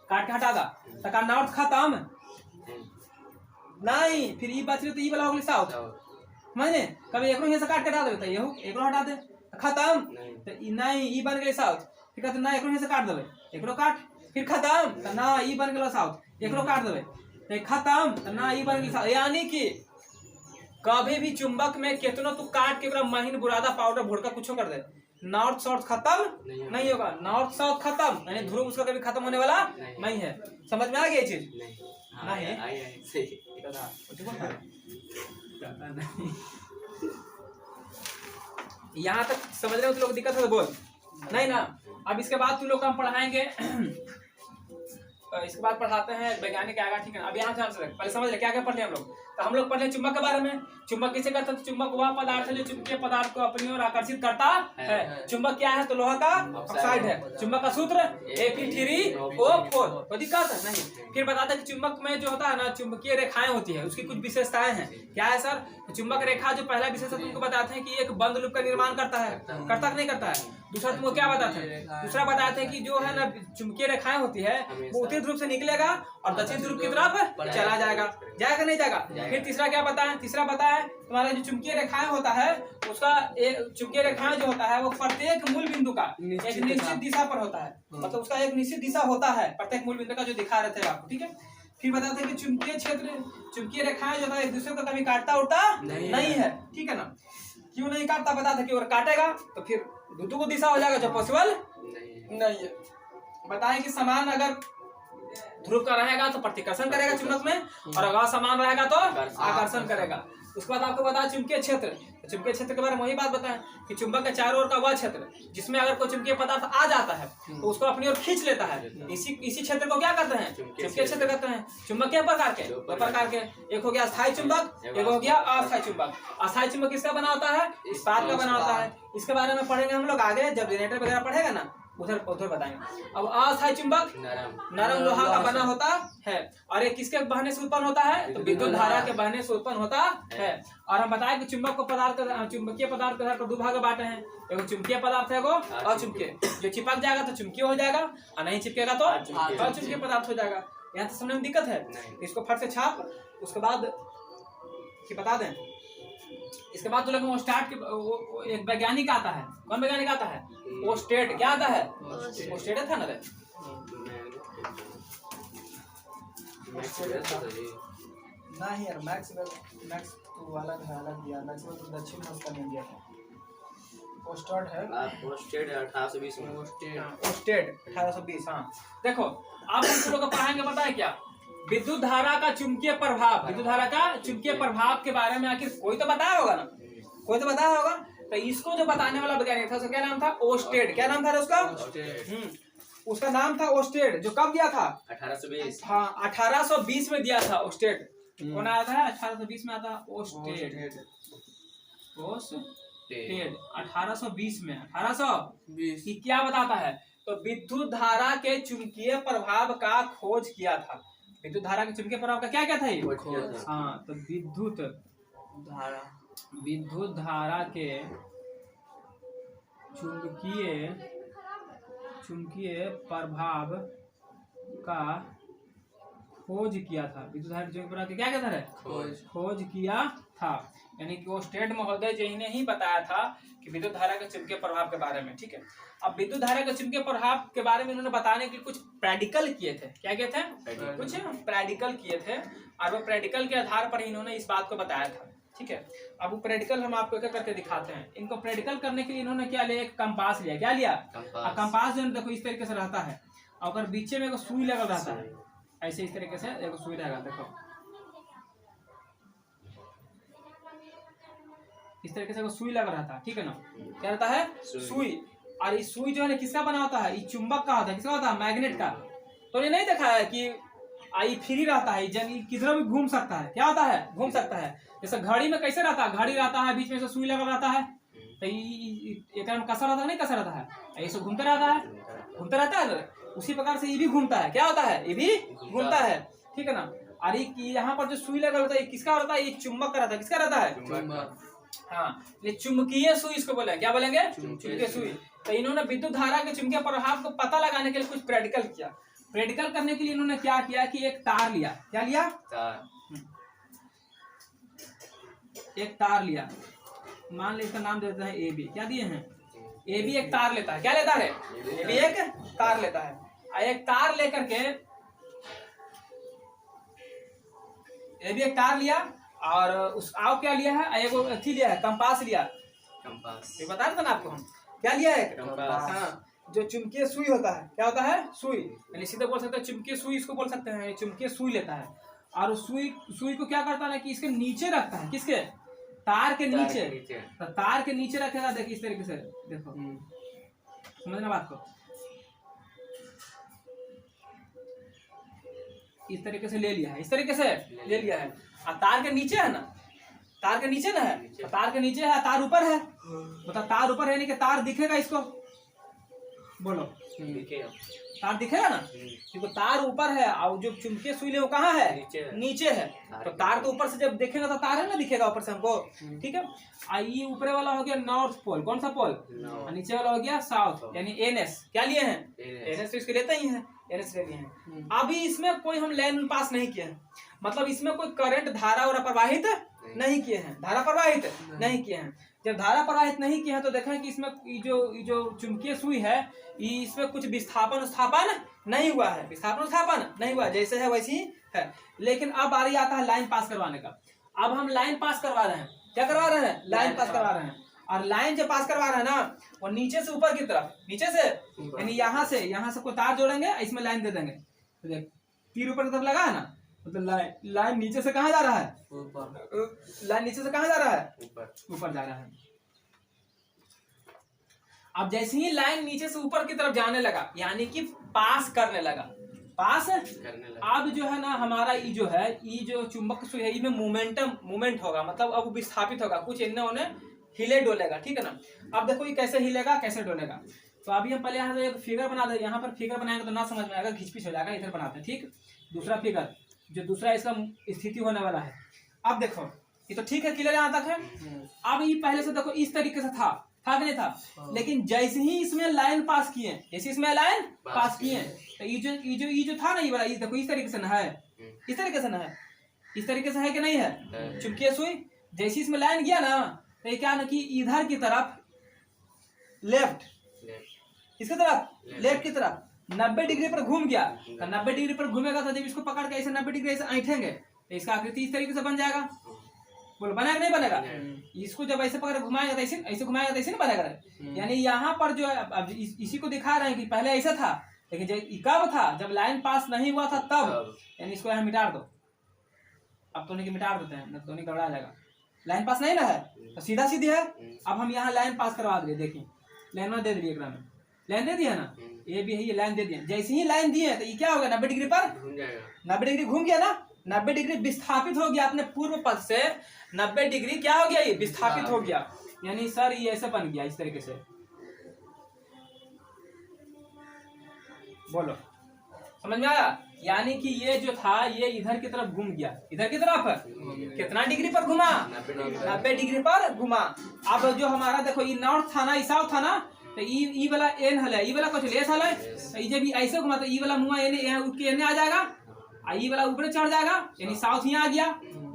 A: काट के हटा दा तो का नॉर्थ खत्म नहीं, फिर ये बच रही तो ये वाला हो गया साउथ, समझे? कभी एक यहाँ से काट के हटा दे, एक हटा दे खत्म, तो नहीं ये बन गए साउथ, फिर कहते ना एक यहाँ से काट देवे, एक काट फिर खत्म, तो ना ये बन गया साउथ, एक काट देवे तो खत्म, तो ना ये बन गया। यानी कि कभी भी चुंबक में कितनो तू काट के महीन बुरादा पाउडर भुड़का कुछ कर दे, नॉर्थ साउथ खत्म नहीं होगा, नॉर्थ साउथ खत्म, यानी ध्रुव उसका कभी खत्म होने वाला नहीं है। समझ में आ गया ये चीज? नहीं यहाँ तक समझ रहे हो? तो लोग दिक्कत है तो बोल नहीं ना। अब इसके बाद तुम लोग को हम पढ़ाएंगे इसके बाद पढ़ाते हैं वैज्ञानिक आएगा, ठीक है। अब यहाँ ध्यान से पहले समझ ले क्या क्या पढ़ लिया हम लोग। तो हम लोग पढ़े चुंबक के बारे में। चुंबक किसे कहते हैं? तो चुंबक वह पदार्थ है जो चुंबकीय पदार्थ को अपनी ओर आकर्षित करता है। चुंबक क्या है? तो लोहा का ऑक्साइड है। चुंबक का सूत्र Fe3O4। कोई दिक्कत है नहीं। फिर बताते हैं कि चुंबक में जो होता है ना, चुंबकीय रेखाएं होती है, उसकी कुछ विशेषताएं हैं। क्या है सर? तो चुंबक रेखा जो पहला विशेषता तुमको बताते हैं कि एक बंद लूप का निर्माण करता है, करता कि नहीं करता है। दूसरा तुमको क्या बताते हैं? दूसरा बताते हैं कि जो है ना चुंबकीय रेखाएं होती है वो उत्तरी ध्रुव से निकलेगा और दक्षिण ध्रुव की तरफ चला जाएगा, जाएगा नहीं जाएगा। फिर तीसरा क्या बताएं? तीसरा बताया तुम्हारा जो चुंबकीय रेखाएं होता है उसका चुंबकीय रेखाएं जो होता है वो प्रत्येक मूल बिंदु का एक निश्चित दिशा पर होता है, मतलब उसका एक निश्चित दिशा होता है प्रत्येक मूल बिंदु का, जो दिखा रहे थे आपको, ठीक है। फिर बताते हैं कि चुंबकीय क्षेत्र, चुंबकीय रेखाएं जो है एक दूसरे को कभी काटता उड़ता नहीं है, ठीक है ना। क्यों नहीं काटता? बताते कि और काटेगा तो फिर दो को दिशा हो जाएगा जो पॉसिबल नहीं है। बताएं कि समान अगर ध्रुव का रहेगा तो प्रतिकर्षण करेगा चुंबक में, और अगर समान रहेगा तो आकर्षण करेगा। उसके बाद आपको बताया चुंबकीय क्षेत्र। तो चुंबकीय क्षेत्र के बारे में वही बात बताएं कि चुंबक के चारों ओर का वह क्षेत्र जिसमें अगर कोई चुंबकीय पदार्थ आ जाता है तो उसको अपनी ओर खींच लेता है। इसी क्षेत्र को क्या करते हैं? चुंबकीय क्षेत्र कहते हैं। चुंबक के प्रकार के? दो प्रकार के, एक हो गया स्थायी चुंबक, एक हो गया अस्थायी चुंबक। अस्थायी चुंबक किसका बना होता है? इस्पात का बना होता है। इसके बारे में पढ़ेंगे हम लोग आगे, जब जनरेटर वगैरह पढ़ेगा ना उधर बताएंगे। अब अस्थायी चुंबक नरम लोहा का बना होता है, और ये किसके बहने से उत्पन्न होता है? तो विद्युत धारा के बहने से उत्पन्न होता है। और हम बताएं कि चुंबक को चुंबकीय पदार्थ के दो भाग बांटे हैं, एगो चुंबकीय पदार्थ है, एगो अचुंबकीय। जो चिपक जाएगा तो चुंबकीय हो जाएगा और नहीं चिपकेगा तो अचुंबकीय पदार्थ हो जाएगा। यहाँ तो समझने में दिक्कत है? इसको फट से छाप, उसके बाद बता दें। इसके बाद तो लोग वो स्टार्ट के एक वैज्ञानिक आता है। कौन वैज्ञानिक आता है? वो स्टेट क्या आता है? वो स्टेट था ना रे, नहीं यार मैक्स तो अलग है, अलग दिया। मैक्स तो दक्षिण में उसका नहीं दिया था। वो स्टार्ट है
B: 1820 में।
A: वो स्टेट 1820। हाँ देखो आप हम लोग को पढ़ाएंगे, पता है क्या? विद्युत धारा का चुंबकीय प्रभाव, विद्युत धारा का चुंबकीय प्रभाव के बारे में आखिर कोई तो बताया होगा ना, कोई तो बताया होगा। तो इसको जो बताने वाला वैज्ञानिक था उसका क्या नाम था? ओस्टेड। क्या नाम था उसका? उसका नाम था ओस्टेड। जो कब दिया था?
B: 1820।
A: हाँ 1820 में दिया था ओस्टेड। कौन आया था? 1820 में आता ओस्टेड। 1820 में 1820 क्या बताता है? तो विद्युत धारा के चुंबकीय प्रभाव का खोज किया था। विद्युत धारा के चुंबकीय प्रभाव का क्या था ये? हाँ तो विद्युत धारा के चुंबकीय प्रभाव का खोज किया था। विद्युत धारा के चुंबकीय प्रभाव का क्या कहता है? खोज किया था। यानी कि वो स्टेट महोदय जी ने ही बताया था कि विद्युत धारा के चुंबकीय प्रभाव के बारे में, ठीक है। अब विद्युत धारा के चुंबकीय प्रभाव के बारे में उन्होंने बताने के लिए कुछ प्रैक्टिकल किए थे। क्या किए थे? कुछ प्रैक्टिकल किए थे, और वो प्रैक्टिकल के आधार पर इन्होंने इस बात को बताया था, ठीक है। अब वो प्रैक्टिकल हम आपको एक करके दिखाते हैं। इनको प्रैक्टिकल करने के लिए इन्होंने क्या लिया? एक कंपास लिया। क्या लिया? कंपास जो देखो इस तरीके से रहता है, और बीचे में एक सुई लगा रहता है, ऐसे इस तरीके से एक सुई रहेगा। देखो इस तरीके से सुई लगा रहता है, ठीक है ना। क्या रहता है? सुई। और इस सुई जो है ना किसका बना होता है? ये चुंबक का होता है। किसका होता है? मैग्नेट का। तो ये नहीं देखा है कि आई फ्री रहता है, किधर भी घूम सकता है। क्या होता है? घूम सकता है। जैसे घड़ी में कैसे रहता है? घड़ी रहता है, बीच में से सुई लगा रहता है, तो एक कसा रहता है, नहीं कसा रहता है, ऐसे घूमता रहता है, घूमता रहता है। उसी प्रकार से ये भी घूमता है। क्या होता है? ये भी घूमता है, ठीक है ना। और यहाँ पर जो सुई लगा होता है किसका रहता है? ये चुंबक का रहता है। किसका रहता है? हाँ ये चुंबकीय सुई इसको बोलेंगे। क्या बोलेंगे? चुंबकीय सुई। तो इन्होंने विद्युत धारा के चुंबकीय प्रभाव को पता लगाने के लिए कुछ प्रैक्टिकल किया। प्रैक्टिकल करने के लिए इन्होंने क्या किया कि एक तार लिया। क्या लिया? एक तार लिया। मान लो इसका नाम देते हैं AB। क्या दिए हैं? AB एक तार लेता है। क्या लेता है? AB एक तार लेता है। एक तार लेकर के AB एक तार लिया, और उस आओ क्या लिया है? एक अथी लिया है, कंपास लिया। कंपास ये बता रहे थे ना आपको हम। क्या लिया है? कंपास। हाँ जो चुंबकीय सुई होता है। क्या होता है? सुई। यानी सीधे बोल सकते हैं चुंबकीय सुई इसको बोल सकते हैं। चुंबकीय सुई लेता है, और उस सुई को क्या करता है कि इसके नीचे रखता है। किसके? तार के नीचे,
B: नीचे।
A: तो तार के नीचे रखेगा। देखिए इस तरीके से, देखो समझना बात को, इस तरीके से ले लिया है, इस तरीके से ले लिया है। और तार के नीचे है ना, तार के नीचे ना है, तो तार के नीचे है, तार ऊपर है, मतलब तार ऊपर है, यानी कि तार दिखेगा इसको, बोलो
B: दिखेगा,
A: तार दिखेगा ना, क्योंकि तार ऊपर है और जो चुंबकीय सुई है वो कहाँ है, नीचे है। तो तार तो ऊपर से जब देखेगा तो तार है ना, दिखेगा ऊपर से हमको, ठीक है। ये ऊपर वाला हो गया नॉर्थ पोल, कौन सा पोल, और नीचे वाला हो गया साउथ, यानी एनएस। क्या लिए हैं, एनएस, तो इसके लेते ही हैं, एनएस ले लिए हैं। अभी इसमें कोई हम लाइन पास नहीं किए हैं, मतलब इसमें कोई करंट धारा और प्रवाहित नहीं किए हैं, धारा प्रवाहित नहीं किए हैं। जब धारा प्रवाहित नहीं किया है तो देखें कि इसमें ये जो चुंबकीय सुई है, इसमें कुछ विस्थापन स्थापन नहीं हुआ है, विस्थापन स्थापन नहीं हुआ, जैसे है वैसी ही है। लेकिन अब बारी आता है लाइन पास करवाने का। अब हम लाइन पास करवा रहे हैं, क्या करवा रहे हैं, लाइन पास करवा रहे हैं। और लाइन जो पास करवा रहे हैं ना, वो नीचे से ऊपर की तरफ, नीचे से यानी यहाँ से कोई तार जोड़ेंगे, इसमें लाइन दे देंगे। तो देख तीर ऊपर की तरफ लगा है ना, मतलब लाइन नीचे से कहाँ जा रहा है, लाइन नीचे से कहाँ जा रहा है, ऊपर जा रहा है। अब जैसे ही लाइन नीचे से ऊपर की तरफ जाने लगा, यानी कि पास करने लगा, पास करने लगा। अब जो है ना हमारा ये जो है, ये जो चुंबक सुई है, इसमें मूवमेंट होगा, मतलब अब विस्थापित होगा, कुछ इन्हें उन्हें हिले डोलेगा, ठीक है ना। अब देखो ये कैसे हिलेगा, कैसे डोलेगा। तो अभी हम पहले यहाँ से एक फिगर बना दे, यहाँ पर फिगर बनाएंगे तो ना समझ में आएगा, घिचपिच हो जाएगा, इधर बनाते हैं, ठीक। दूसरा फिगर, जो दूसरा इसका स्थिति होने वाला है। अब देखो ये तो ठीक है, क्लियर यहाँ तक है। अब ये पहले से देखो इस तरीके से था कि नहीं था, लेकिन जैसे ही इसमें लाइन पास किए, जैसे इसमें लाइन पास किए, तो ये जो था ना, ये वाला, ये देखो इस तरीके से ना है, इस तरीके से ना है, इस तरीके से है कि नहीं है चुंबकीय सुई। जैसे इसमें लाइन गया ना, तो ये क्या ना कि इधर की तरफ लेफ्ट, इसकी तरफ लेफ्ट की तरफ 90 डिग्री पर घूम गया। तो 90 डिग्री पर घूमेगा तो जब इसको पकड़ के ऐसे 90 डिग्री ऐसे ऐंठेंगे तो इसका आकृति इस तरीके से बन जाएगा। बोलो बनेगा नहीं बनेगा, इसको जब ऐसे पकड़ घुमाएगा तो ऐसे घुमाएगा तो ऐसे नहीं बनेगा। यानी यहाँ पर जो है, अब इसी को दिखा रहे हैं कि पहले ऐसा था, लेकिन जब कब था, जब लाइन पास नहीं हुआ था तब। यानी इसको यहाँ मिटा दो, अब तो नहीं मिटा देते हैं, तो नहीं गड़बड़ा जाएगा। लाइन पास नहीं ना है तो सीधा सीधी है। अब हम यहाँ लाइन पास करवा दिए, देखिए लाइन दे दिए, लाइन दे दिया ना, ये भी है, ये लाइन दे दिया। जैसे ही लाइन दिए तो ये क्या हो गया, 90 डिग्री पर 90 डिग्री घूम गया ना, 90 डिग्री विस्थापित हो गया अपने पूर्व पथ से। 90 डिग्री क्या हो गया, ये विस्थापित हो गया। यानी सर ये ऐसे बन गया, इस तरीके से। बोलो समझ में आया। यानी कि ये जो था ये इधर की तरफ घूम गया, इधर की तरफ कितना डिग्री पर घुमा, 90 डिग्री पर घुमा। अब जो हमारा देखो ये नॉर्थ था ना, ये साउथ था ना, तो ई वाला एन हले, ई वाला कुछ लेस हले, तो ये जब ऐसे घुमा तो ई वाला मुंह एने उठ के एने आ जाएगा, ई वाला ऊपर चढ़ जाएगा, यानी साउथ यहाँ आ गया।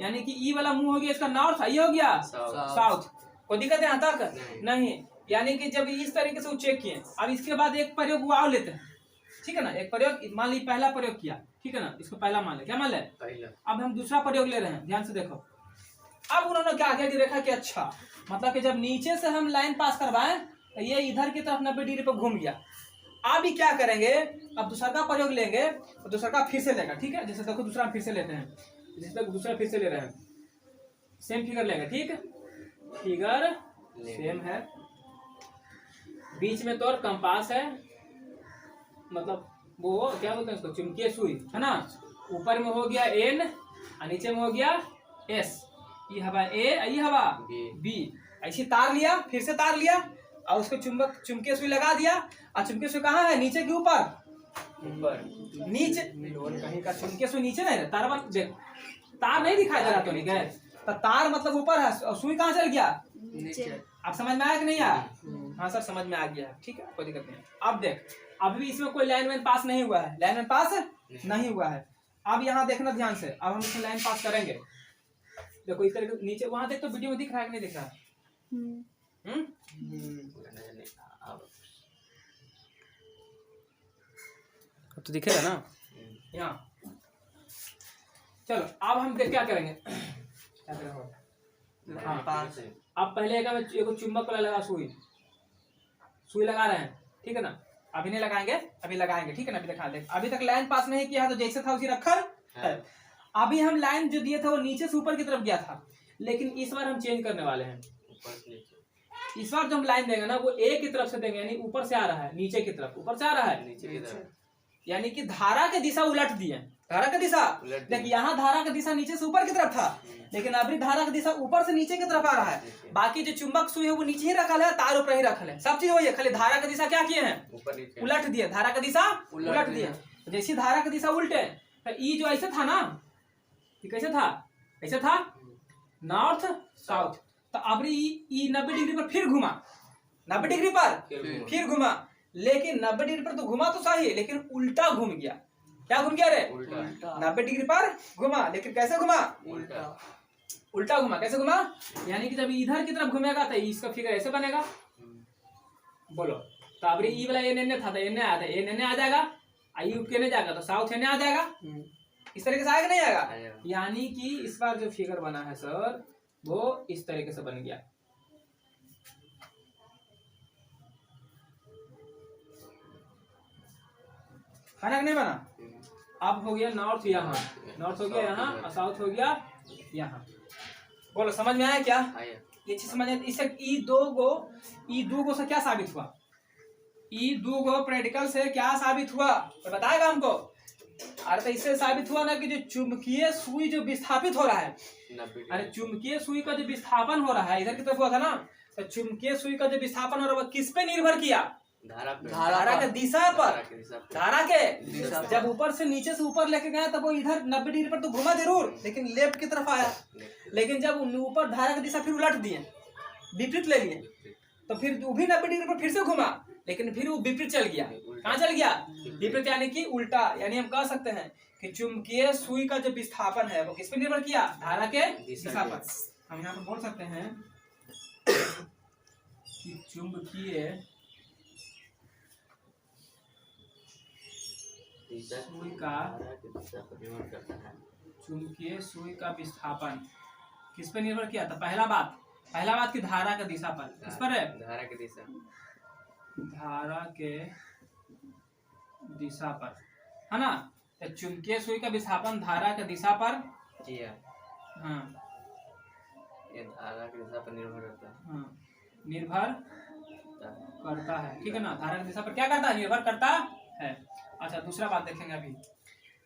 A: यानी कि ई वाला मुंह हो गया इसका नॉर्थ, ये हो गया साउथ। कोई दिक्कत है यहाँ तक नहीं। यानी कि जब इस तरीके से चेक किए, अब इसके बाद एक प्रयोग वो और लेते हैं, ठीक है ना। एक प्रयोग मान ली, पहला प्रयोग किया, ठीक है ना, इसको पहला मान ले, क्या मान ले, अब हम दूसरा प्रयोग ले रहे हैं, ध्यान से देखो। अब उन्होंने क्या किया कि देखा कि अच्छा, मतलब कि जब नीचे से हम लाइन पास करवाएं तो ये इधर की तरफ 90 डिग्री पर घूम गया। अब ही क्या करेंगे, अब दूसरा का प्रयोग लेंगे, तो दूसरा का फिर से लेगा, ठीक है। जैसे देखो दूसरा फिर से लेते हैं, जैसे दूसरा फिर से ले रहे हैं, सेम फिगर लेंगे, ठीक है, फिगर सेम है, बीच में तो और कंपास है, मतलब वो क्या बोलते हैं उसको, चुंबकीय सुई है ना। ऊपर में हो गया एन और नीचे में हो गया एस, ये हवा ए, ये हवा बी। ऐसी तार लिया, फिर से तार लिया और उसको चुंबकीय सुई लगा दिया। और चुंबकीय सुई कहाँ है, नीचे के ऊपर, नीचे कहीं का चुंबकीय सुई नीचे नहीं है, तार देख, तार नहीं दिखाई दे रहा तो नहीं गए, तो तार मतलब ऊपर है और सुई कहाँ चल गया, नीचे। अब समझ में आया कि नहीं आया, हाँ सर समझ में आ गया, ठीक है, कोई दिक्कत नहीं। अब देख, अभी इसमें कोई लाइन वाइन पास नहीं हुआ है, लाइन वाइन पास नहीं हुआ है। अब यहाँ देखना ध्यान से, अब हम इसमें लाइन पास करेंगे। देखो इस तरीके नीचे, वहां देख तो वीडियो में दिख रहा है कि नहीं दिख रहा है, अब तो दिखेगा ना यहाँ। चलो अब हम क्या करेंगे, क्या करेंगे, हाँ अब पहले एक चुंबक वाला लगा, सुई लगा रहे हैं, ठीक है ना। अभी नहीं लगाएंगे, अभी लगाएंगे, ठीक है ना। अभी दिखा दे, अभी तक लाइन पास नहीं किया है तो जैसे था उसी रखा है। अभी हम लाइन जो दिए थे वो नीचे से ऊपर की तरफ गया था, लेकिन इस बार हम चेंज करने वाले हैं।
B: ऊपर से नीचे,
A: इस बार जो हम लाइन देंगे ना वो ए की तरफ से देंगे, यानी ऊपर से आ रहा है नीचे की तरफ, ऊपर से आ रहा है
B: नीचे की तरफ
A: यानी कि धारा की दिशा उलट दिए। धारा की दिशा
B: उलट
A: देखिए, यहाँ धारा की दिशा नीचे से ऊपर की तरफ था, लेकिन अभी धारा की दिशा ऊपर से नीचे की तरफ आ रहा है। बाकी जो चुंबक सुई है वो नीचे ही रखल है, तार ऊपर ही रखल है, सब चीज वही है, खाली धारा की दिशा क्या किए हैं,
B: ऊपर नीचे
A: उलट दिए। धारा की दिशा उलट दिए। तो जैसी धारा की दिशा उल्टे तो ई जो ऐसे था ना, ये कैसे था, ऐसे था नॉर्थ साउथ, तो अब ई 90 डिग्री पर फिर घुमा, 90 डिग्री पर फिर घुमा, लेकिन 90 डिग्री पर तो घुमा तो सही, लेकिन उल्टा घूम गया। क्या घूम गया रे,
B: उल्टा
A: 90 डिग्री पर घुमा, लेकिन कैसे घुमा,
B: उल्टा
A: उल्टा घुमा। कैसे घुमा, यानी कि जब इधर की तरफ घूमेगा तो इसका फिगर ऐसे बनेगा। बोलो, तो अब ई वाला एन था तो एन आया था, एन आ जाएगा, आई ऊपर ने जाएगा तो साउथ एन आ जाएगा। इस तरीके से आएगा नहीं आएगा, यानी कि इस बार जो फिगर बना है सर वो इस तरीके से बन गया। खाना नहीं बना, अब हो गया नॉर्थ यहाँ, नॉर्थ हो गया यहाँ और साउथ हो गया यहाँ। बोलो समझ में आया क्या,
B: आया
A: ये चीज समझ में। इससे ई दो गो से क्या साबित हुआ, ई दो गो प्रैक्टिकल से क्या साबित हुआ तो बताएगा हमको। अरे तो इससे साबित हुआ ना कि जो चुंबकीय सुई जो विस्थापित हो रहा है,
B: 90
A: अरे चुंबकीय सुई का जो विस्थापन हो रहा है इधर की तरफ हुआ था ना, तो चुंबकीय सुई का जो विस्थापन हो रहा है वो किस पे निर्भर किया,
B: धारा पे,
A: धारा के दिशा पर,
B: धारा की दिशा पे,
A: धारा के जब ऊपर से नीचे से ऊपर लेके गया तब वो इधर 90 डिग्री पर तो घुमा जरूर, लेकिन लेफ्ट की तरफ आया। लेकिन जब ऊपर धारा की दिशा फिर उलट दिए, विपरीत ले लिए, तो फिर वो भी 90 डिग्री पर फिर से घुमा, लेकिन फिर वो विपरीत चल गया। कहाँ चल गया, विपरीत यानी कि उल्टा। यानी हम कह सकते हैं कि चुंबकीय सुई का जो विस्थापन है वो किस पे निर्भर किया, धारा के दिशा पर। हम यहाँ पर बोल सकते हैं कि चुंबकीय सुई का,
B: धारा की दिशा पर निर्भर करता है।
A: चुंबकीय सुई का विस्थापन किस पे निर्भर किया था, पहला बात की धारा का दिशा पर, किस पर है,
B: धारा की दिशा,
A: धारा के दिशा पर, है ना। तो चुंबकीय सुई का विस्थापन धारा के दिशा पर
B: किया,
A: हाँ,
B: ये धारा की दिशा पर निर्भर करता है।
A: हाँ, निर्भर करता है, ठीक है ना। धारा की दिशा पर क्या करता है, निर्भर करता है। अच्छा दूसरा बात देखेंगे अभी।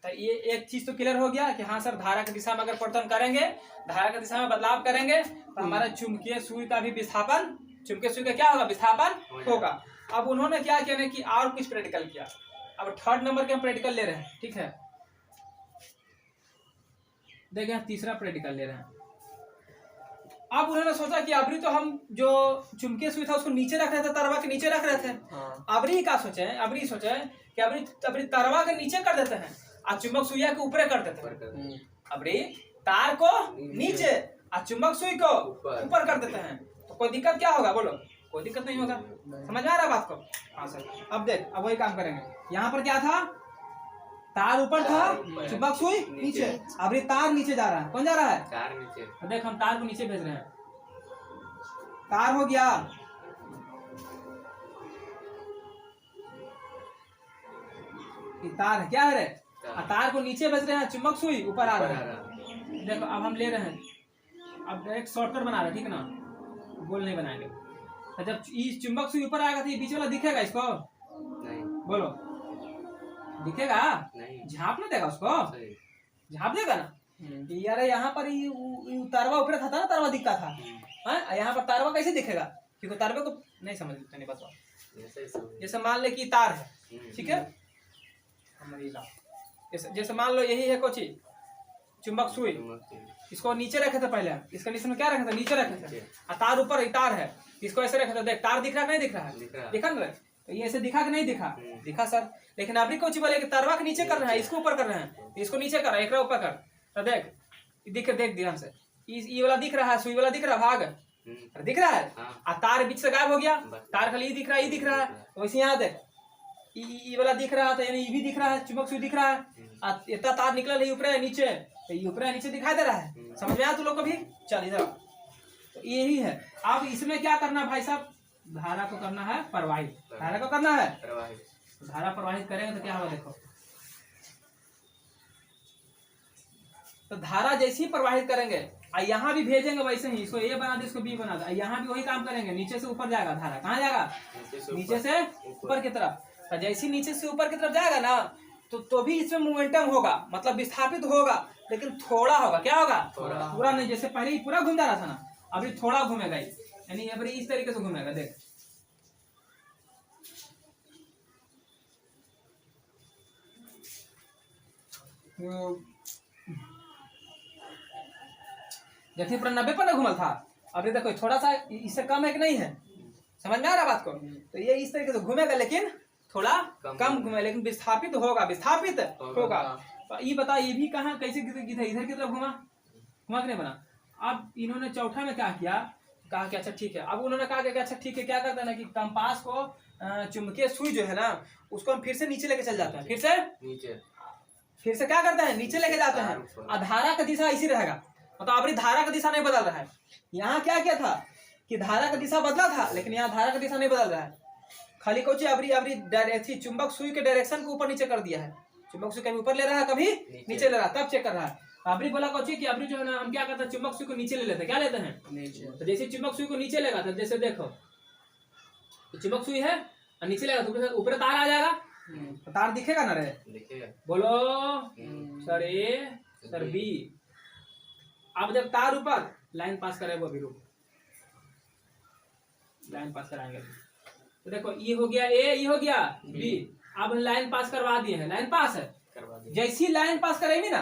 A: तो ये एक चीज तो क्लियर हो गया कि हाँ सर धारा की दिशा में अगर परिवर्तन करेंगे, धारा की दिशा में बदलाव करेंगे तो हमारा चुंबकीय सुई का भी विस्थापन, चुंबकीय सुई का क्या होगा, विस्थापन होगा। अब उन्होंने क्या किया ना कि और कुछ प्रैक्टिकल किया। अब 3rd नंबर के हम प्रैक्टिकल ले रहे हैं, ठीक है। देखिए तीसरा प्रैक्टिकल ले रहे हैं। अब उन्होंने सोचा कि अबरी तो हम जो चुंबकीय सुई था उसको नीचे रख रहे थे, तरवा के नीचे रख रहे थे। अबरी क्या सोचे, अबरी सोचे कि अबरी तरवा के नीचे कर देते हैं और चुंबक सुइया के ऊपर कर देते हैं। अबरी तार को नीचे और चुंबक सुई को ऊपर कर देते हैं, तो कोई दिक्कत क्या होगा, बोलो कोई दिक्कत नहीं होगा। समझ में आ रहा बात को, हाँ सर। अब देख, अब वही काम करेंगे। यहाँ पर क्या था, तार ऊपर था, चुंबक सुई नीचे, अबरी तार नीचे जा रहा है, कौन जा रहा है,
B: तार नीचे।
A: तो देख हम तार को नीचे भेज रहे हैं, तार हो गया, तार है क्या है रे, तार को नीचे भेज रहे हैं, चुंबक सुई ऊपर आ रहा है। देखो अब हम ले रहे हैं, अब एक शॉर्टकट बना रहे हैं, ठीक ना, गोल नहीं बनाएंगे। तो जब इस चुंबक सुई ऊपर आएगा तो ये बीच वाला दिखेगा इसको,
B: नहीं,
A: बोलो दिखेगा,
B: नहीं,
A: झाँप नहीं देगा उसको, झाँप देगा ना। यार यहाँ पर तारवा ऊपर था ना, तारवा दिखता था, हाँ यहाँ पर तारवा कैसे दिखेगा, क्योंकि तारवे को नहीं समझ नहीं बताओ। जैसे मान ले कि तार है, ठीक है, जैसे मान लो यही है कोची चुंबक सुई, इसको नीचे रखे थे पहले, इस कंडीशन में क्या रखे थे, नीचे रखे थे, और तार ऊपर तार है, इसको ऐसे रखे थे। देख तार दिख रहा है, नहीं दिख रहा है, दिखा ना, तो ये ऐसे दिखा कि नहीं दिखा, दिखा सर। लेकिन अभी कोची बोले कि तारवा के नीचे कर रहे हैं, इसको ऊपर कर रहे हैं, इसको नीचे कर रहा है, एक ऊपर कर, तो देख देख ध्यान से, ये वाला दिख रहा है, सुई वाला दिख रहा है, भाग दिख रहा है, और तार बीच से गायब हो गया, तार खाली दिख रहा है, ये दिख रहा है। तो वैसे यहाँ देख ये वाला दिख रहा था, यानी ये भी दिख रहा है, चुंबक सुई दिख रहा है, इतना तार निकला है ऊपर है नीचे, तो ये ऊपर है नीचे दिखाई दे रहा है। समझ में आया तू लोग को भी, चल इधर। तो यही है। अब इसमें क्या करना भाई साहब, धारा को करना है प्रवाहित, धारा को करना है
B: प्रवाहित।
A: धारा प्रवाहित करेंगे तो क्या होगा, देखो तो धारा जैसे ही प्रवाहित करेंगे और यहाँ भी भेजेंगे वैसे ही, इसको ए बना दे, इसको बी बना दे, यहाँ भी वही काम करेंगे, नीचे से ऊपर जाएगा धारा। कहाँ जाएगा? नीचे से ऊपर की तरफ। तो जैसे नीचे से ऊपर की तरफ जाएगा ना तो भी इसमें मोमेंटम होगा, मतलब विस्थापित होगा, लेकिन थोड़ा होगा। क्या होगा? पूरा नहीं। जैसे पहले ही पूरा घूम जा रहा था ना, अभी थोड़ा घूमेगा, यानी अभी इस तरीके से घूमेगा। देख जैसे पूरा 90 पर ना घूमल था, अभी देखो थोड़ा सा इससे कम है कि नहीं है? समझ में आ रहा बात को? तो ये इस तरीके से घूमेगा, लेकिन थोड़ा कम घूमे, लेकिन विस्थापित होगा, विस्थापित होगा। तो ये बता, ये भी कहाँ कैसे इधर की तरफ घुमा कि नहीं बना? अब इन्होंने चौथा में क्या किया, कहा कि अच्छा ठीक है। अब उन्होंने कहा कि अच्छा ठीक है, क्या करते हैं ना कि कंपास को चुंबकीय सुई जो है ना उसको हम फिर से नीचे लेके चल जाते हैं, फिर से क्या करते हैं? नीचे लेके जाते हैं। और धारा का दिशा इसी रहेगा, मतलब अभी धारा का दिशा नहीं बदल रहा है। यहाँ क्या किया था कि धारा का दिशा बदला था, लेकिन यहाँ धारा का दिशा नहीं बदल रहा है। खाली कोची अभी चुंबक सुई के डायरेक्शन को ऊपर नीचे कर दिया है। चुंबक सुई कभी ऊपर ले रहा है, कभी नीचे ले रहा है, तब चेक कर रहा है। अभी बोला कोची कि अभी जो है ना हम क्या करते हैं, चुंबक सुई को नीचे ले लेते हैं। क्या लेते हैं? नीचे। तो जैसे चुंबक सुई को नीचे लेगा तो जैसे देखो चुंबक सुई है और नीचे लेगा तो ऊपर तार आ जाएगा, तार दिखेगा ना रे? दिखेगा। बोलो सर ए सर बी। अब जब तार ऊपर लाइन पास करेगा, अभी रुक लाइन पास कराएंगे। तो देखो ये हो गया ए, ये हो गया बी। अब लाइन पास करवा दिए हैं, लाइन पास है। जैसी लाइन पास करेंगे ना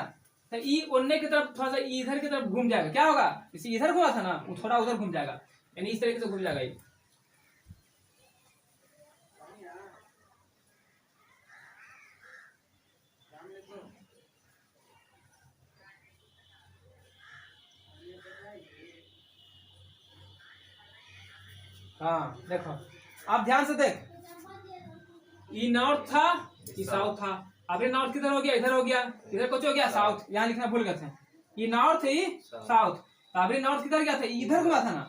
A: तो ई ओन्ने की तरफ थोड़ा सा इधर की तरफ घूम जाएगा। क्या होगा? इसे इधर घुमा था ना, वो थोड़ा उधर घूम जाएगा, यानी इस तरीके से घूम जाएगा ये। हाँ देखो, आप ध्यान से देख, ये नॉर्थ था, ये साउथ था। अभी नॉर्थ किधर हो गया? इधर हो गया। इधर कुछ हो गया साउथ, यहाँ लिखना भूल गए थे। ये नॉर्थ है, ये साउथ। अभी नॉर्थ किधर गया था? इधर घुमा था ना,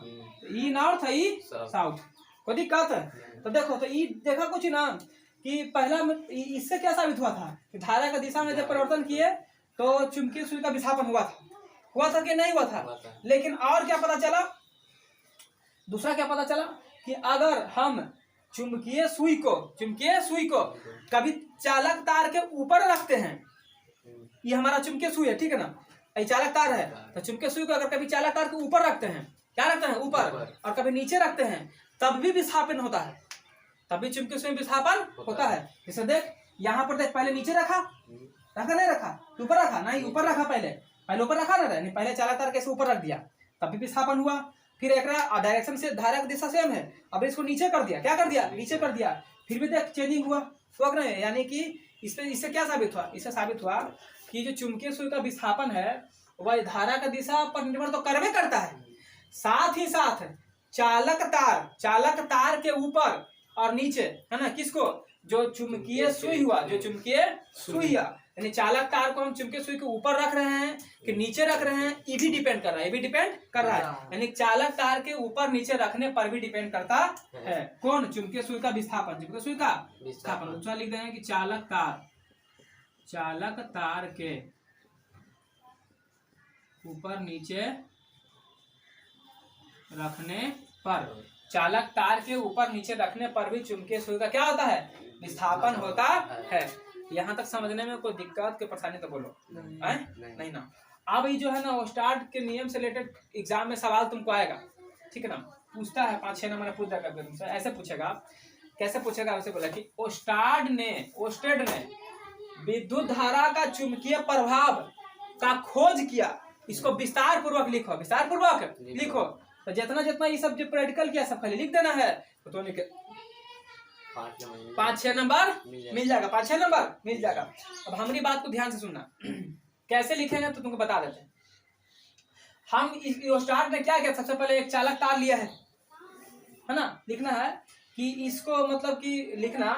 A: ये नॉर्थ है, ये साउथ। कोई दिक्कत है? तो देखो, तो ये देखा कुछ ना कि पहला इससे क्या साबित हुआ था कि धारा का दिशा में जब परिवर्तन किए तो चुंबकीय सुई का विस्थापन हुआ था कि नहीं हुआ था? लेकिन और क्या पता चला? दूसरा क्या पता चला कि अगर हम चुंबकीय सुई को कभी चालक तार के ऊपर रखते हैं, ये हमारा चुंबकीय सुई है, ठीक है ना, ये चालक तार है, तो चुंबकीय सुई को अगर कभी चालक तार के ऊपर रखते हैं, क्या रखते हैं? ऊपर, और कभी नीचे रखते हैं, तब भी विस्थापन होता है, तब भी चुंबकीय सुई में विस्थापन होता है। जैसे देख यहाँ पर देख, पहले नीचे रखा नहीं रखा, ऊपर रखा नहीं, ऊपर रखा, पहले ऊपर रखा ना, नहीं पहले चालक तार कैसे ऊपर रख दिया, तब भी विस्थापन हुआ। फिर एक डायरेक्शन से धारा की दिशा सेम है, अब इसको नीचे कर दिया। क्या कर दिया? नीचे कर दिया, फिर भी देख चेंजिंग हुआ, फर्क नहीं है। यानी कि इससे क्या साबित हुआ? इससे साबित हुआ कि जो चुंबकीय सुई का विस्थापन है वह धारा का दिशा पर निर्भर तो करवे करता है, साथ ही साथ चालक तार के ऊपर और नीचे, है ना, किसको? जो चुंबकीय सुई हुआ, यानी चालक तार को हम चुंबकीय सुई के ऊपर रख रहे हैं कि नीचे रख रहे हैं, ये भी डिपेंड कर रहा है, यानी चालक तार के ऊपर नीचे रखने पर भी डिपेंड करता है। कौन? चुंबकीय सुई का विस्थापन, चुंबकीय सुई का विस्थापन। दूसरा लिख देंगे कि चालक तार के ऊपर नीचे रखने पर, चालक तार के ऊपर नीचे रखने पर भी चुंबकीय सुई का क्या होता है? विस्थापन होता है। यहाँ तक समझने में कोई दिक्कत के परेशानी तो बोलो नहीं ना। अब ये जो है ना वो स्टार्ट के नियम से रिलेटेड एग्जाम में सवाल तुमको आएगा, ठीक है ना, पूछता है 5-6 नंबर पूछ जाएगा तुमसे। ऐसे पूछेगा, कैसे पूछेगा? वैसे बोला कि ओस्टेड ने विद्युत धारा का चुंबकीय प्रभाव का खोज किया। इसको विस्तार पूर्वक लिखो। तो जितना ये सब जो प्रैक्टिकल किया सब खाली लिख देना है, तो 5-6 नंबर मिल जाएगा, 5-6 नंबर मिल जाएगा। अब हमारी बात को ध्यान से सुनना, कैसे लिखेंगे तो तुमको बता देते हैं। हम इस स्टार्ट में क्या किया? सबसे पहले एक चालक तार लिया है ना, लिखना है कि इसको मतलब कि लिखना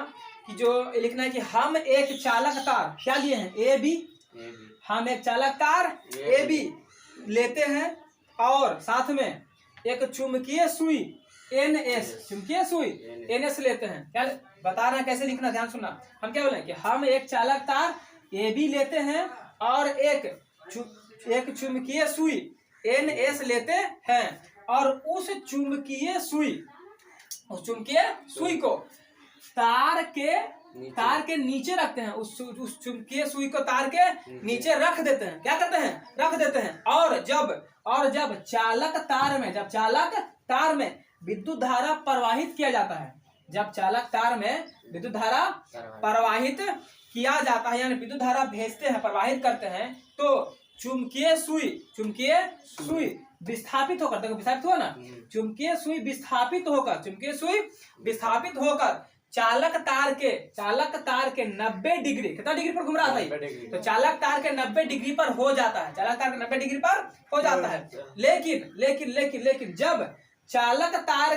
A: है कि हम एक चालक तार क्या लिए हैं? A B. हम एक चालक तार ए बी लेते हैं और साथ में एक चुंबकीय सुई NS लेते हैं। क्या बता रहे हैं कैसे लिखना? ध्यान सुनना। हम क्या बोले कि हम एक चालक तार AB लेते हैं और एक
C: एक चुंबकीय सुई NS लेते हैं और उस चुंबकीय सुई को तार के नीचे रखते हैं। उस चुंबकीय सुई को तार के नीचे रख देते हैं। क्या करते हैं? रख देते हैं। और जब चालक तार में विद्युत धारा प्रवाहित किया जाता है, जब चालक तार में विद्युत धारा प्रवाहित किया जाता है, यानी विद्युत धारा भेजते हैं, प्रवाहित करते हैं, तो चुंबकीय सुई विस्थापित होकर, देखो विस्थापित हुआ ना, चुंबकीय सुई विस्थापित होकर चालक तार के 90 डिग्री, कितना डिग्री पर घूम रहा था? तो चालक तार के 90 डिग्री पर हो जाता है, चालक तार के 90 डिग्री पर हो जाता है। लेकिन जब चालक तार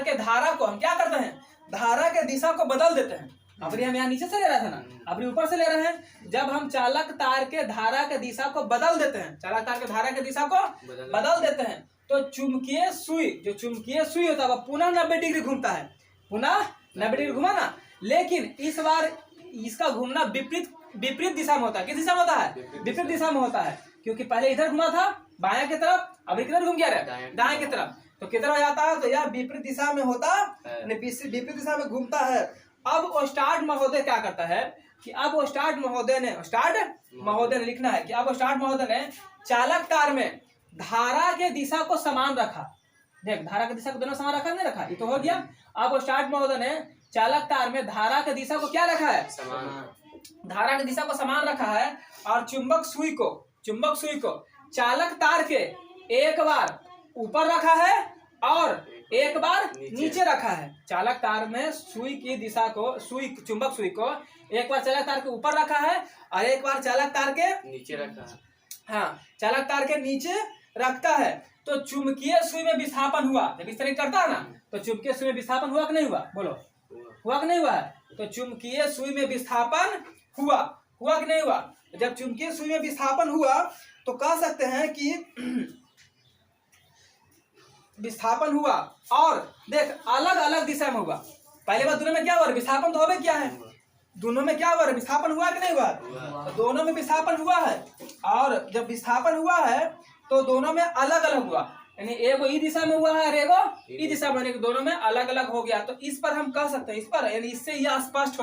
C: के धारा को हम क्या करते हैं? धारा के दिशा को बदल देते हैं। अभी हम यहाँ नीचे से ले रहे थे ना, अभी ऊपर से ले रहे हैं। जब हम चालक तार के धारा के दिशा को बदल देते हैं, तो चुंबकीय सुई होता है वो पुनः 90 डिग्री घूमता है, पुनः 90 डिग्री घुमा ना। लेकिन इस बार इसका घूमना विपरीत दिशा में होता है। किस दिशा में होता है? विपरीत दिशा में होता है, क्योंकि पहले इधर घुमा था बाएं की तरफ, अभी किधर घूम गया रे? दाएं की तरफ। तो किधर हो जाता है? तो यह विपरीत दिशा में होता है, विपरीत दिशा में घूमता है। अब ओस्टार्ड महोदय क्या करता है कि अब ओस्टार्ड महोदय ने लिखना है कि अब ओस्टार्ड महोदय ने चालक तार में धारा के दिशा को समान रखा। देख, धारा की दिशा को दोनों समान रखा, नहीं रखा? ये तो हो गया। अब ओस्टार्ड महोदय ने चालक तार में धारा की दिशा को क्या रखा है? धारा की दिशा को समान रखा है। और चुंबक सुई को चालक तार के एक बार ऊपर रखा है और एक बार नीचे रखा है। चालक तार में सुई की दिशा को, चुंबक सुई को एक बार चालक तार के ऊपर रखा है और एक बार चालक तार के
B: नीचे रखा है।
C: हाँ, चालक तार के नीचे रखता है। तो चुंबकीय सुई में विस्थापन हुआ। जब इस तरह करता है ना, तो चुंबकीय सुई में विस्थापन हुआ कि नहीं हुआ? बोलो, हुआ कि नहीं हुआ? तो चुंबकीय सुई में विस्थापन हुआ कि नहीं हुआ? जब चुंबकीय सुई में विस्थापन हुआ तो कह सकते हैं कि विस्थापन हुआ। और देख, अलग अलग दिशा में हुआ। पहले बार दोनों में क्या हुआ? विस्थापन तो होवे क्या है? दोनों में क्या हुआ? विस्थापन हुआ कि नहीं हुआ? तो दोनों में विस्थापन हुआ है। और जब विस्थापन हुआ है तो दोनों में अलग अलग हुआ, यानी एगो ई दिशा में हुआ है और एगो ई दिशा में, दोनों में अलग अलग हो गया। तो इस पर हम कह सकते हैं, इस पर यानी इससे यह स्पष्ट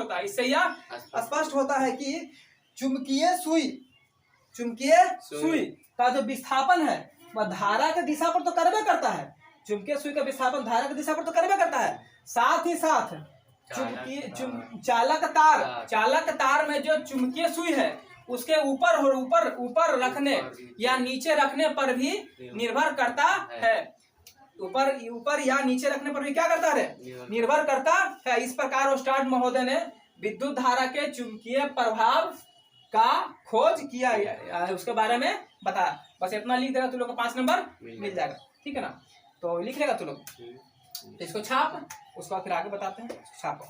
C: होता है कि चुंबकीय सुई का जो विस्थापन है वह धारा के दिशा पर तो करबे करता है। चुंबकीय सुई का विस्थापन धारा की दिशा पर तो करबे करता है, साथ ही साथ चालक तार में जो चुंबकीय सुई है उसके ऊपर रखने या नीचे रखने पर भी निर्भर करता है। ऊपर या नीचे रखने पर भी क्या करता है? निर्भर करता है। इस प्रकार ओस्टार्ड महोदय ने विद्युत धारा के चुंबकीय प्रभाव का खोज किया, उसके बारे में बताया। बस इतना लिख देगा, तू लोग को 5 नंबर मिल जाएगा। ठीक है ना? तो लिख लेगा तू लोग, इसको छाप, उसको फिर आगे बताते हैं। छापो।